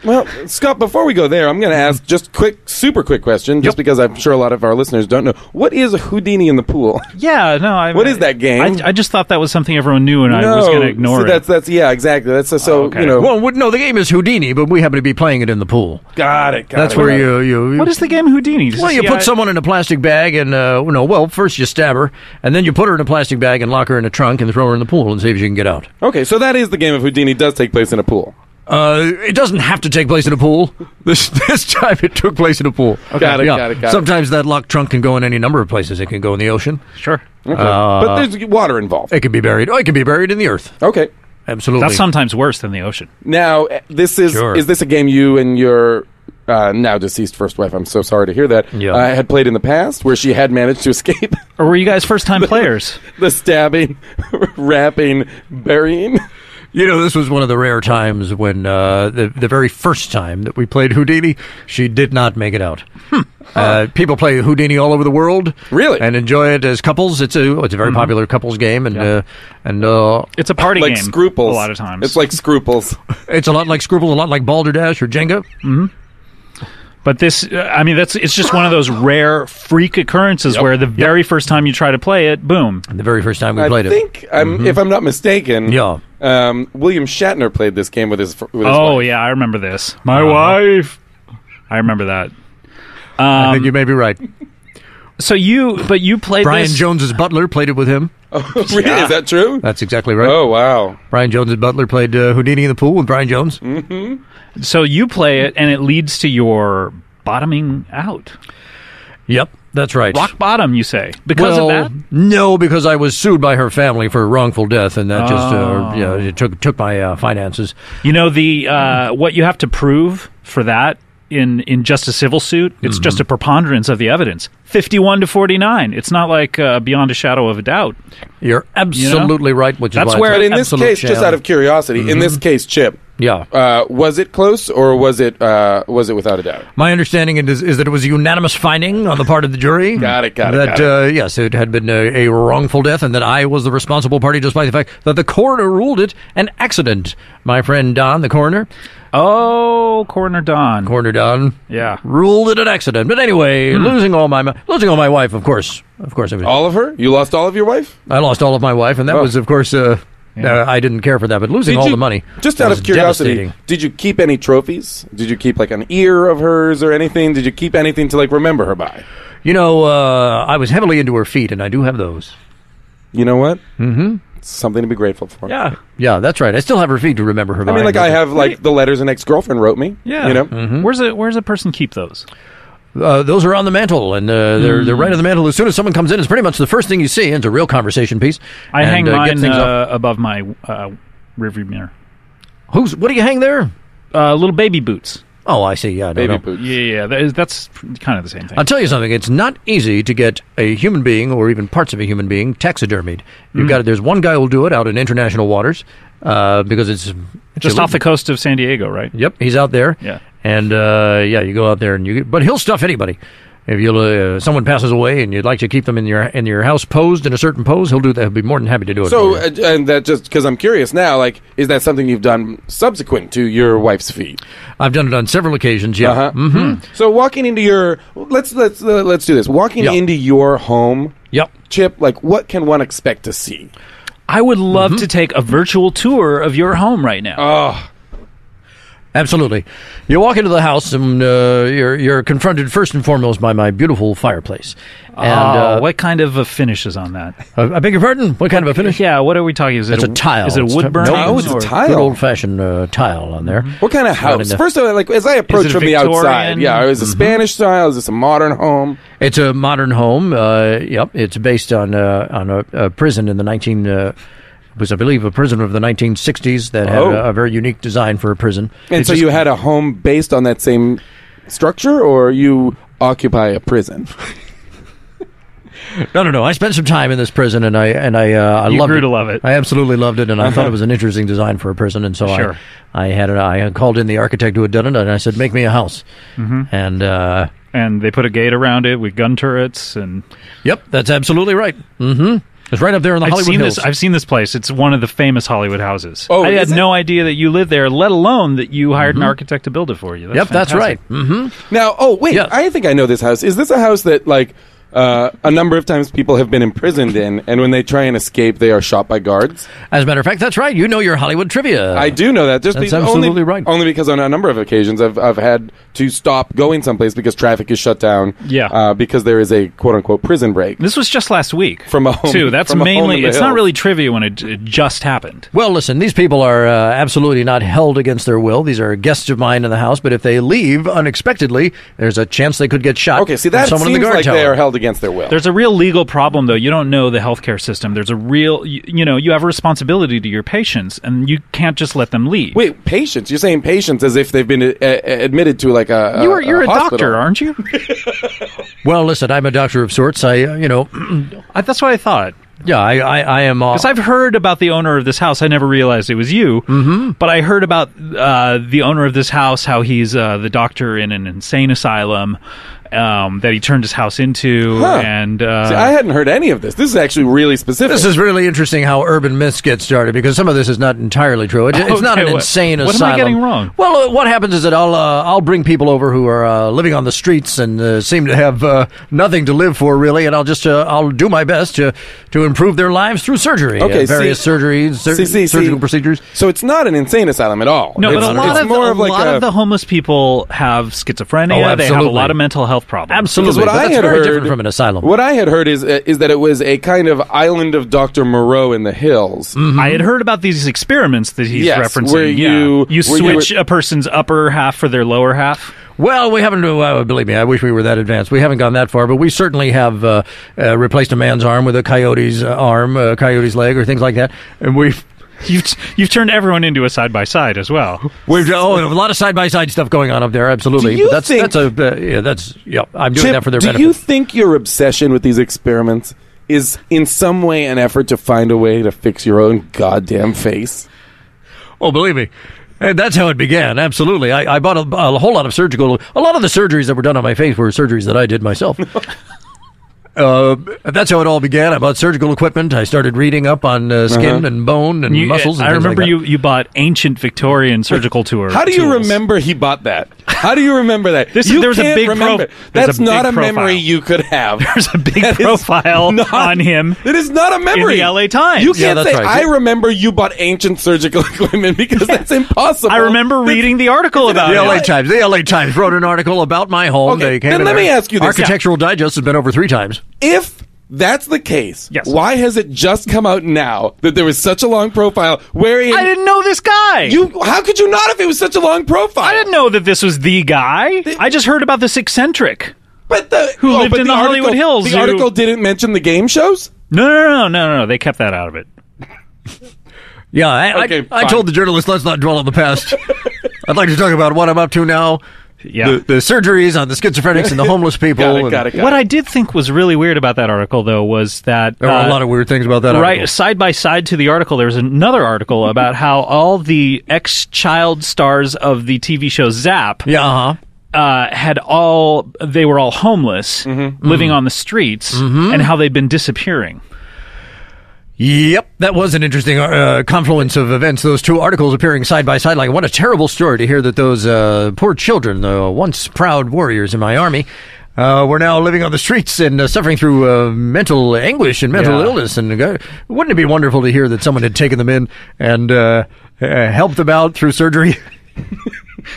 Well, Scott, before we go there, I'm going to ask just super quick question, just because I'm sure a lot of our listeners don't know. What is a Houdini in the pool? Yeah, no. What is that game? I just thought that was something everyone knew, and I was going to ignore it. That's exactly. That's okay. Well, no, the game is Houdini, but we happen to be playing it in the pool. Got it. That's where you. What is the game Houdini? Well, you put someone in a plastic bag, and first you stab her, and then you put her in a plastic bag and lock her in a trunk and throw her in the pool and see if you can get out. Okay, so that is the game of Houdini. Does take place in a pool. It doesn't have to take place in a pool. This time it took place in a pool. Okay. Got it. Sometimes that locked trunk can go in any number of places. It can go in the ocean. Sure. Okay. But there's water involved. It can be buried. Oh, it can be buried in the earth. Okay. Absolutely. That's sometimes worse than the ocean. Now, is this a game you and your now deceased first wife, I'm so sorry to hear that, had played in the past, where she had managed to escape? Or were you guys first-time players? The stabbing, wrapping, burying? You know, this was one of the rare times when the very first time that we played Houdini, she did not make it out. People play Houdini all over the world, really, and enjoy it as couples. It's a very popular couples game, and it's a party like game. Scruples. A lot of times, it's like Scruples. It's a lot like Scruples, a lot like Balderdash or Jenga. Mm-hmm. But this, it's just one of those rare freak occurrences where the very first time you try to play it, boom. The very first time we played it. I think, if I'm not mistaken, William Shatner played this game with his wife. Oh, yeah, I remember this. My wife. I remember that. I think you may be right. So you played Brian this... Jones's butler played it with him. Oh, really? Yeah. Is that true? That's exactly right. Oh, wow. Brian Jones's butler played Houdini in the pool with Brian Jones. Mm-hmm. So you play it, and it leads to your bottoming out. Yep, that's right. Rock bottom, you say? Because of that? No, because I was sued by her family for wrongful death, and that it took my finances. You know, the what you have to prove for that in just a civil suit, it's just a preponderance of the evidence. 51-49. It's not like beyond a shadow of a doubt. You're absolutely right, which that's is where. But in this case, just out of curiosity, in this case, Chip, was it close or was it without a doubt? My understanding is that it was a unanimous finding on the part of the jury. Got it. Yes, it had been a wrongful death, and that I was the responsible party, despite the fact that the coroner ruled it an accident. My friend Don, the coroner. Oh, Coroner Don. Yeah, ruled it an accident. But anyway, losing all my wife, of course. All of her? You lost all of your wife? I lost all of my wife, and that was, of course. I didn't care for that, but losing all the money. Just out of curiosity, did you keep any trophies? Did you keep like an ear of hers or anything? Did you keep anything to like remember her by? You know, I was heavily into her feet, and I do have those. You know what? Mm-hmm. Something to be grateful for. Yeah, that's right. I still have her feet to remember her by. I mean, like I have like the letters an ex-girlfriend wrote me. Yeah. You know? Mm-hmm. Where's a person keep those? Those are on the mantle, and they're right on the mantle. As soon as someone comes in, it's pretty much the first thing you see. It's a real conversation piece. I hang mine above my rearview mirror. What do you hang there? Little baby boots. Oh, I see. Yeah, baby boots. Yeah, that's kind of the same thing. I'll tell you something. It's not easy to get a human being, or even parts of a human being, taxidermied. You've got. There's one guy who'll do it out in international waters because it's just off the coast of San Diego, right? Yep, he's out there. Yeah, and you go out there and but he'll stuff anybody. If someone passes away and you'd like to keep them in your house posed in a certain pose, he'll do that. He'll be more than happy to do it. So, and that just because I'm curious now, like, is that something you've done subsequent to your wife's feet? I've done it on several occasions. Yeah. Uh-huh. Mm-hmm. So, walking into your let's do this. Walking into your home, Chip. Like, what can one expect to see? I would love to take a virtual tour of your home right now. Oh. Absolutely. You walk into the house and you're confronted first and foremost by my beautiful fireplace. And what kind of a finish is on that? I beg your pardon? What kind of a finish? Yeah, what are we talking? Is it a tile? Is it a wood burn? No, it's a tile. Good old-fashioned tile on there. What kind of house? First of all, like as I approach from the outside, is it a Spanish style? Is this a modern home? It's a modern home. It's based on a prison in the was, I believe, a prison of the 1960s that had a very unique design for a prison. And so you had a home based on that same structure, or you occupy a prison? No. I spent some time in this prison, and I you loved grew it. to love it. I absolutely loved it, and I thought it was an interesting design for a prison. And so I called in the architect who had done it, and I said, "Make me a house." Mm-hmm. And they put a gate around it with gun turrets, and yep, that's absolutely right. Mm-hmm. It's right up there in the Hollywood Hills. I've seen this place. It's one of the famous Hollywood houses. Oh, I had no idea that you lived there, let alone that you hired an architect to build it for you. That's right. Mm-hmm. Now, I think I know this house. Is this a house that, like, a number of times people have been imprisoned in, and when they try and escape, they are shot by guards. As a matter of fact, that's right. You know your Hollywood trivia. I do know that. That's absolutely only, right. Only because on a number of occasions I've had to stop going someplace because traffic is shut down. Yeah. Because there is a quote-unquote prison break. This was just last week. From a home. Too. That's from a home mainly, in the it's not hills. really trivia when it just happened. Well, listen, these people are absolutely not held against their will. These are guests of mine in the house, but if they leave unexpectedly, there's a chance they could get shot. Okay, see, that someone in seems the guard like tower. they are held against their will. There's a real legal problem, though. You don't know the healthcare system. There's a real, you have a responsibility to your patients, and you can't just let them leave. Wait, patients? You're saying patients as if they've been admitted to like a You're a hospital. doctor, aren't you? Well, listen, I'm a doctor of sorts. That's what I thought. Yeah, I am. Because I've heard about the owner of this house. I never realized it was you. Mm-hmm. But I heard about the owner of this house, how he's the doctor in an insane asylum that he turned his house into. Huh. And See, I hadn't heard any of this. This is actually really specific. This is really interesting how urban myths get started, because some of this is not entirely true. It's not an insane asylum. What am I getting wrong? Well, what happens is that I'll bring people over who are living on the streets and seem to have nothing to live for, really, and I'll do my best to improve their lives through surgery. Okay, various surgeries, surgical procedures. So it's not an insane asylum at all. No, it's, but it's more of like a lot of the homeless people have schizophrenia. Oh, they have a absolutely. lot of mental health problems. Absolutely. Because what But I that's had very heard, different from an asylum. What I had heard is that it was a kind of island of Dr. Moreau in the hills. Mm-hmm. I had heard about these experiments that he's Yes, referencing. where you switch a person's upper half for their lower half. Well, we haven't, believe me, I wish we were that advanced. We haven't gone that far, but we certainly have replaced a man's arm with a coyote's arm, a coyote's leg, or things like that. And You've turned everyone into a side-by-side as well. we've a lot of side-by-side stuff going on up there, absolutely. Do you But think- I'm doing Chip, that for their do benefit. you think your obsession with these experiments is in some way an effort to find a way to fix your own goddamn face? Oh, believe me. And that's how it began, absolutely. I bought a whole lot of a lot of the surgeries that were done on my face were surgeries that I did myself. That's how it all began. I bought surgical equipment. I started reading up on skin and bone and muscles. And I things remember like that. you bought ancient Victorian surgical tour. How do you tools. remember he bought that? How do you remember that? There was a can't big remember. there's That's a big not a profile. memory you could have. There's a big That is profile not- on him. It is not a memory. In the LA Times. You Yeah, can't that's say, right. I remember you bought ancient surgical equipment because that's impossible. I remember reading the article about The it. LA Times. The LA Times wrote an article about my home. Okay, They came then in let there. me ask you this. Architectural Digest has been over 3 times. If that's the case, Yes. why has it just come out now that there was such a long profile wherein I didn't know this guy. how could you not if it was such a long profile? I didn't know that this was the guy. I just heard about this eccentric. But Who lived in the Hollywood Hills, The who- article didn't mention the game shows? No. They kept that out of it. Yeah, Okay, I fine. told the journalist, let's not dwell on the past. I'd like to talk about what I'm up to now. Yeah. The surgeries on the schizophrenics and the homeless people. Got it. What I did think was really weird about that article, though, was that There were a lot of weird things about that right article. side by side to the article, there was another article about how all the ex-child stars of the TV show Zap Yeah, they were all homeless, living on the streets, and how they'd been disappearing. Yep, that was an interesting confluence of events. Those 2 articles appearing side by side. Like, what a terrible story to hear that those poor children, the once proud warriors in my army, were now living on the streets and suffering through mental anguish and mental illness. And wouldn't it be wonderful to hear that someone had taken them in and helped them out through surgery?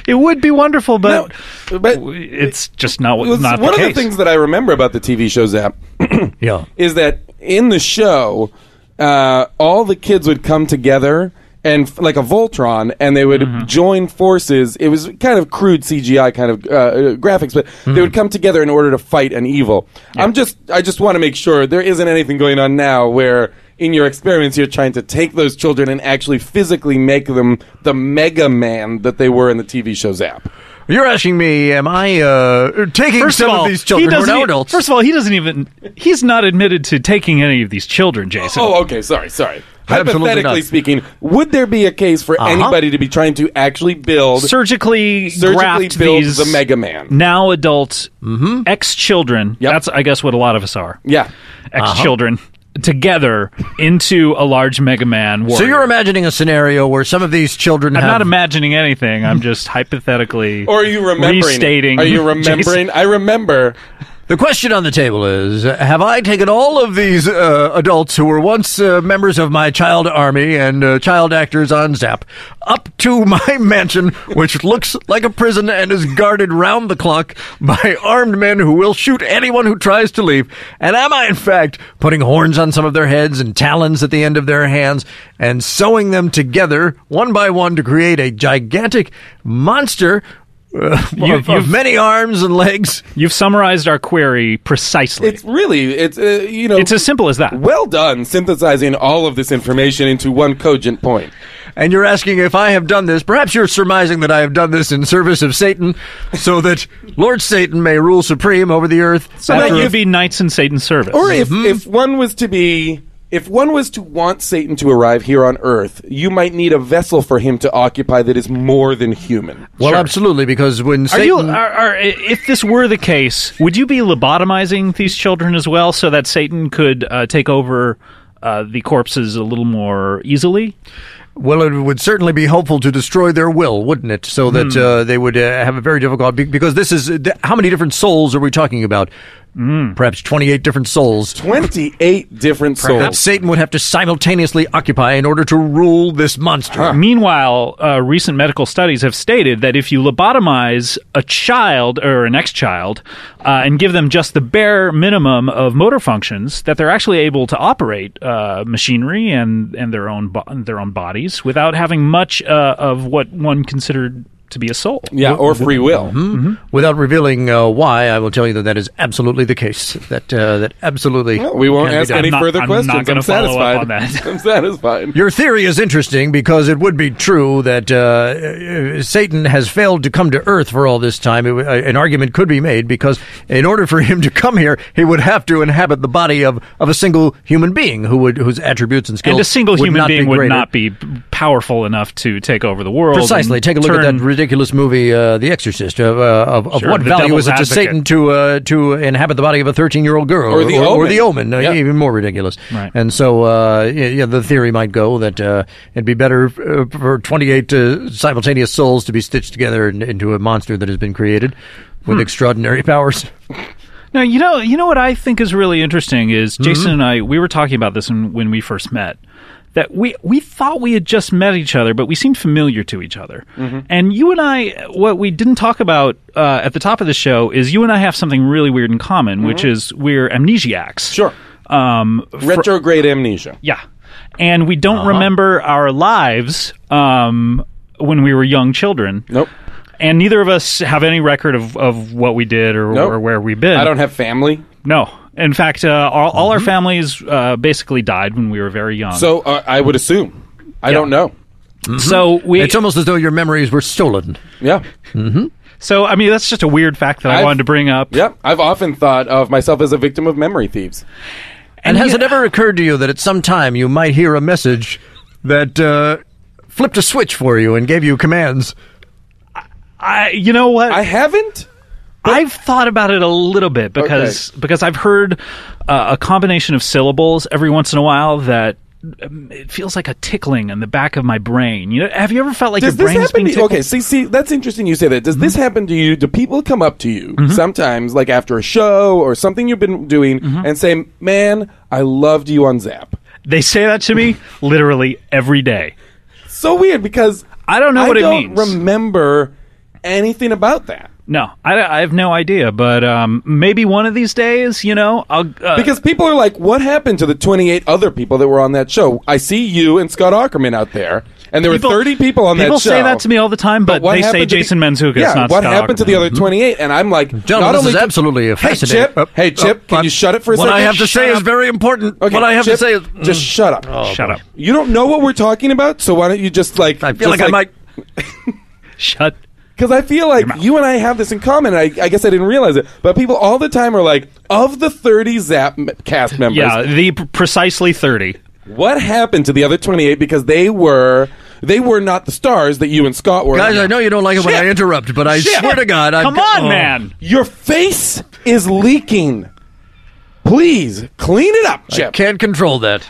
It would be wonderful, but But it's just not one the of case. the things that I remember about the TV show Zap Yeah. is that in the show, all the kids would come together and like a Voltron, and they would join forces. It was kind of crude CGI kind of graphics, but they would come together in order to fight an evil. I just want to make sure there isn't anything going on now where in your experiments you're trying to take those children and actually physically make them the Mega Man that they were in the TV show Zap. You're asking me, am I taking some of these children who are now adults? First of all, he's not admitted to taking any of these children, Jason. Oh, okay. Sorry. Absolutely Hypothetically not. speaking, would there be a case for anybody to be trying to actually surgically graft build these the Mega Man? now adult ex-children. Yep. That's, I guess, what a lot of us are. Yeah. Ex-children together into a large Mega Man warrior. So you're imagining a scenario where some of these children I'm have... not imagining anything. I'm just hypothetically Or are you remembering? restating. Are you remembering? Jason. I remember The question on the table is, have I taken all of these adults who were once members of my child army and child actors on Zap up to my mansion, which looks like a prison and is guarded round the clock by armed men who will shoot anyone who tries to leave? And am I, in fact, putting horns on some of their heads and talons at the end of their hands and sewing them together one by one to create a gigantic monster of many arms and legs? You've summarized our query precisely. It's really, it's as simple as that. Well done, synthesizing all of this information into one cogent point. And you're asking if I have done this. Perhaps you're surmising that I have done this in service of Satan, so that Lord Satan may rule supreme over the earth. So that you'd be knights in Satan's service. Or if one was to be... If one was to want Satan to arrive here on Earth, you might need a vessel for him to occupy that is more than human. Well, absolutely, because when Satan... if this were the case, would you be lobotomizing these children as well so that Satan could take over the corpses a little more easily? Well, it would certainly be helpful to destroy their will, wouldn't it? So that they would have a very difficult... Because this is... How many different souls are we talking about? Perhaps 28 different souls. 28 different souls. That Satan would have to simultaneously occupy in order to rule this monster. Meanwhile, recent medical studies have stated that if you lobotomize a child or an ex-child and give them just the bare minimum of motor functions, that they're actually able to operate machinery and their own bodies without having much of what one considered to be a soul. Yeah, or free will. Without revealing why, I will tell you that is absolutely the case. That absolutely... Well, we won't ask any further questions. I'm not going to follow up on that. I'm satisfied. Your theory is interesting because it would be true that Satan has failed to come to Earth for all this time. An argument could be made because in order for him to come here, he would have to inhabit the body of a single human being whose attributes and skills and a single would human not being be would greater. not be powerful enough to take over the world. Precisely. Take a look at that ridiculous movie, The Exorcist. Of what value is it to Satan to inhabit the body of a 13-year-old girl? Or the Omen. Even more ridiculous. Right. And so, the theory might go that it'd be better for 28 simultaneous souls to be stitched together into a monster that has been created with extraordinary powers. Now, you know what I think is really interesting is Jason and I, we were talking about this when we first met. That we thought we had just met each other, but we seemed familiar to each other. And you and I, what we didn't talk about at the top of the show is you and I have something really weird in common, which is we're amnesiacs. Sure. Retrograde amnesia. Yeah. And we don't remember our lives when we were young children. Nope. And neither of us have any record of what we did or where we've been. I don't have family. No. In fact, all our families basically died when we were very young. So I would assume. I don't know. So it's almost as though your memories were stolen. Yeah. So, I mean, that's just a weird fact that I wanted to bring up. Yeah. I've often thought of myself as a victim of memory thieves. And has it ever occurred to you that at some time you might hear a message that flipped a switch for you and gave you commands? You know what? I haven't. I've thought about it a little bit because I've heard a combination of syllables every once in a while that it feels like a tickling in the back of my brain. You know, have you ever felt like your brain's being tickled? Okay, see, that's interesting you say that. Does this happen to you? Do people come up to you sometimes, like after a show or something you've been doing, and say, "Man, I loved you on Zap"? They say that to me literally every day. So weird because I don't know what it means. I don't remember anything about that. No, I have no idea, but maybe one of these days, I'll... because people are like, what happened to the 28 other people that were on that show? I see you and Scott Aukerman out there, and there were 30 people on that show. People say that to me all the time, but they say Jason Mantzoukas, not what Scott happened Aukerman. to the other 28? And I'm like... Gentlemen, this is absolutely fascinating. Hey, Chip, can you shut it for a second? What I have to say is very important. Okay, what I have Chip, to say is... just shut up. Shut up. You don't know what we're talking about, so why don't you just like... I feel like I might... Shut. Because I feel like you and I have this in common, and I guess I didn't realize it, but people all the time are like, of the 30 Zap cast members... Yeah, the precisely 30. What happened to the other 28 because they were not the stars that you and Scott were? Guys, I know you don't like it when I interrupt, but I swear to God... Come on, man! Your face is leaking. Please clean it up, Chip. I can't control that.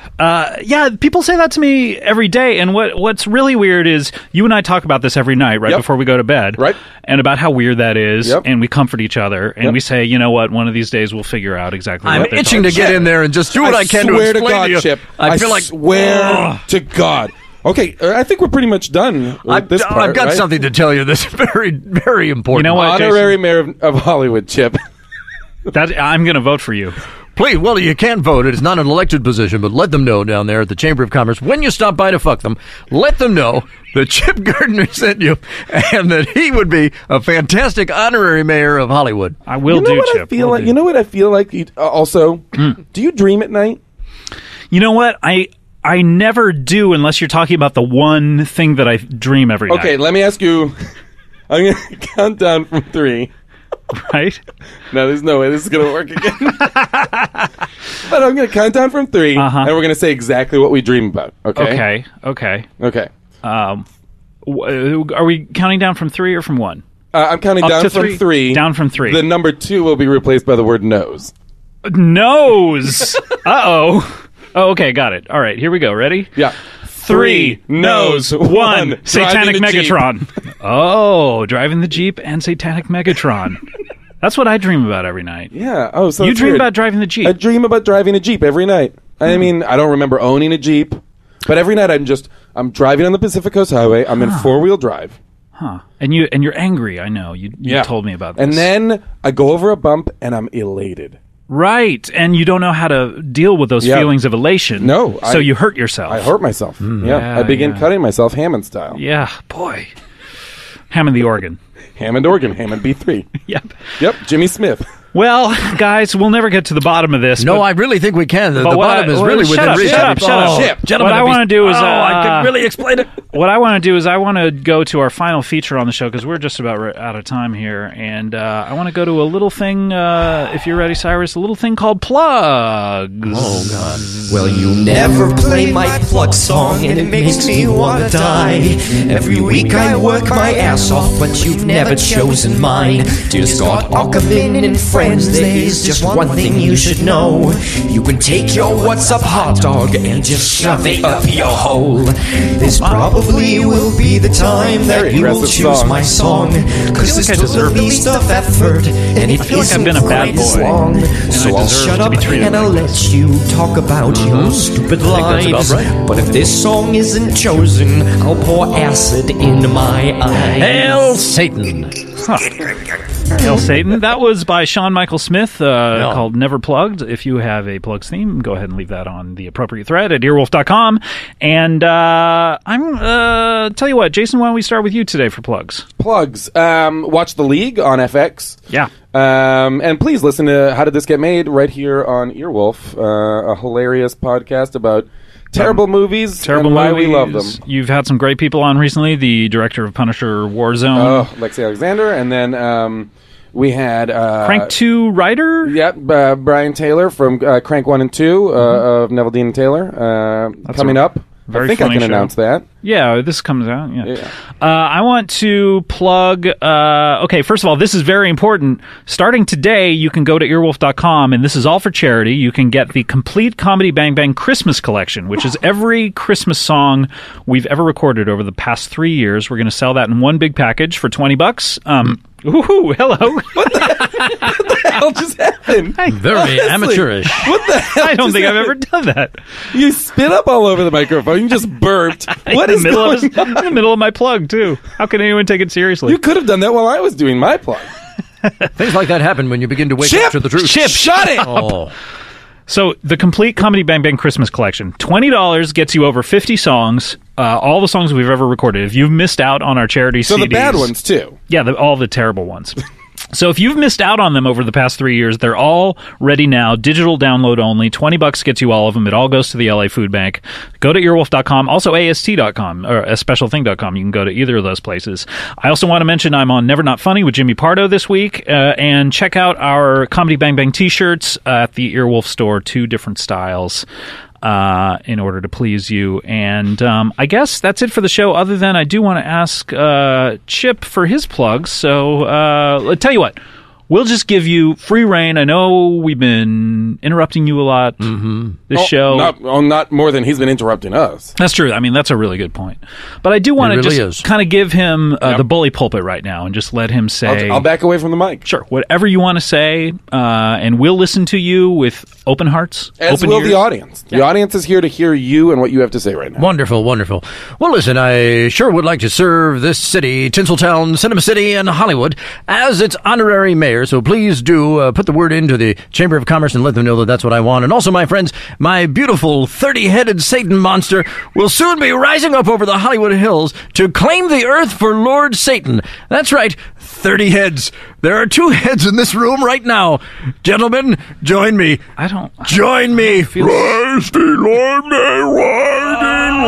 Yeah, people say that to me every day, and what's really weird is you and I talk about this every night right before we go to bed, right? And about how weird that is, and we comfort each other, and we say, you know what, one of these days we'll figure out exactly I'm what they're itching to get in there and just do what I can to swear explain to God, to you. Chip. I feel like swear to God. Okay, I think we're pretty much done with this part, I've got right? something to tell you that's very, very important. You know what, Honorary Mayor of Hollywood, Chip. I'm going to vote for you. Please, well, you can vote. It is not an elected position, but let them know down there at the Chamber of Commerce, when you stop by to fuck them, let them know that Chip Gardner sent you and that he would be a fantastic honorary mayor of Hollywood. I will Chip. You know what I feel like? Also, do you dream at night? You know what? I never do unless you're talking about the one thing that I dream every night. Okay, let me ask you. I'm going to count down from 3. Right? No, there's no way this is going to work again. But I'm going to count down from 3, and we're going to say exactly what we dream about. Okay? Okay. Okay. Are we counting down from 3 or from 1? I'm counting Up down to from 3? 3. Down from 3. The number 2 will be replaced by the word nose. Nose! Uh-oh. Oh, okay, got it. All right, here we go. Ready? Yeah. 3, nose, 1, Satanic driving the Megatron. Oh, driving the Jeep and Satanic Megatron. That's what I dream about every night. Yeah. Oh, so you that's dream weird. about driving the Jeep. I dream about driving a Jeep every night. I mean, I don't remember owning a Jeep, but every night I'm driving on the Pacific Coast Highway. I'm in 4-wheel drive. Huh. And you're angry, I know. You told me about this. And then I go over a bump and I'm elated. Right, and you don't know how to deal with those feelings of elation. No. So you hurt yourself. I hurt myself. I begin cutting myself Hammond style. Yeah, boy. Hammond the organ. Hammond organ, Hammond B3. Yep, Jimmy Smith. Well, guys, we'll never get to the bottom of this. No, I really think we can. The bottom is really within reach. Shut up. Gentlemen, what I want to do is... I can really explain it. What I want to do is I want to go to our final feature on the show because we're just about out of time here. And I want to go to a little thing, if you're ready, Cyrus, a little thing called plugs. Oh, God. Well, you never play my plug song and it makes me want to die. Every week I work my ass off, but you've never chosen mine. Dear Scott Aukerman and friends, there is just one thing you should know. You can take your What's Up hot dog and just shove it up your hole. This probably will be the time that you will choose my song, cause it's the least of effort and it isn't quite as long. So I'll shut up and I'll let you talk about your stupid lives. But if this song isn't chosen, I'll pour acid in my eyes. Hail Satan. Hail Satan. That was by Sean Michael Smith, called Never Plugged. If you have a plugs theme, go ahead and leave that on the appropriate thread at earwolf.com. And I'm tell you what, Jason, why don't we start with you today for plugs? Plugs. Watch The League on FX. Yeah. And please listen to How Did This Get Made right here on Earwolf, a hilarious podcast about terrible movies and why we love them. You've had some great people on recently. The director of Punisher Warzone. Oh, Lexi Alexander. And then we had... Crank 2 writer? Yep, Brian Taylor from Crank 1 and 2 of Neville Dean and Taylor coming up. I think I can announce that. Yeah, this comes out. Yeah. I want to plug... okay, first of all, this is very important. Starting today, you can go to earwolf.com, and this is all for charity. You can get the complete Comedy Bang Bang Christmas collection, which is every Christmas song we've ever recorded over the past 3 years. We're going to sell that in one big package for $20. Ooh, hello. What the hell just happened? Very amateurish. What the hell? I don't think I've ever done that. You spit up all over the microphone. You just burped. What is going on? In the middle of my plug, too. How can anyone take it seriously? You could have done that while I was doing my plug. Things like that happen when you begin to wake up to the truth. Chip, shut it! Oh. So, the complete Comedy Bang Bang Christmas collection. $20 gets you over 50 songs, all the songs we've ever recorded. If you've missed out on our charity CDs... So the bad ones, too. Yeah, all the terrible ones. So if you've missed out on them over the past 3 years, they're all ready now. Digital download only. $20 gets you all of them. It all goes to the LA Food Bank. Go to earwolf.com. Also AST.com or specialthing.com. You can go to either of those places. I also want to mention I'm on Never Not Funny with Jimmy Pardo this week. And check out our Comedy Bang Bang t-shirts at the Earwolf store. 2 different styles. In order to please you. And I guess that's it for the show, other than I do want to ask Chip for his plugs. So I'll tell you what, we'll just give you free reign. I know we've been interrupting you a lot. This show. Not more than he's been interrupting us. That's true. I mean, that's a really good point. But I do want to just kind of give him the bully pulpit right now and just let him say... I'll back away from the mic. Sure. Whatever you want to say, and we'll listen to you with open hearts, As open will ears. The audience. The audience is here to hear you and what you have to say right now. Wonderful, wonderful. Well, listen, I sure would like to serve this city, Tinseltown, Cinema City, and Hollywood as its honorary mayor, so please do put the word into the Chamber of Commerce and let them know that that's what I want. And also, my friends, my beautiful 30-headed Satan monster will soon be rising up over the Hollywood Hills to claim the earth for Lord Satan. That's right, 30 heads. There are 2 heads in this room right now. Gentlemen, join me. Join me. Rise, Lord, may riding,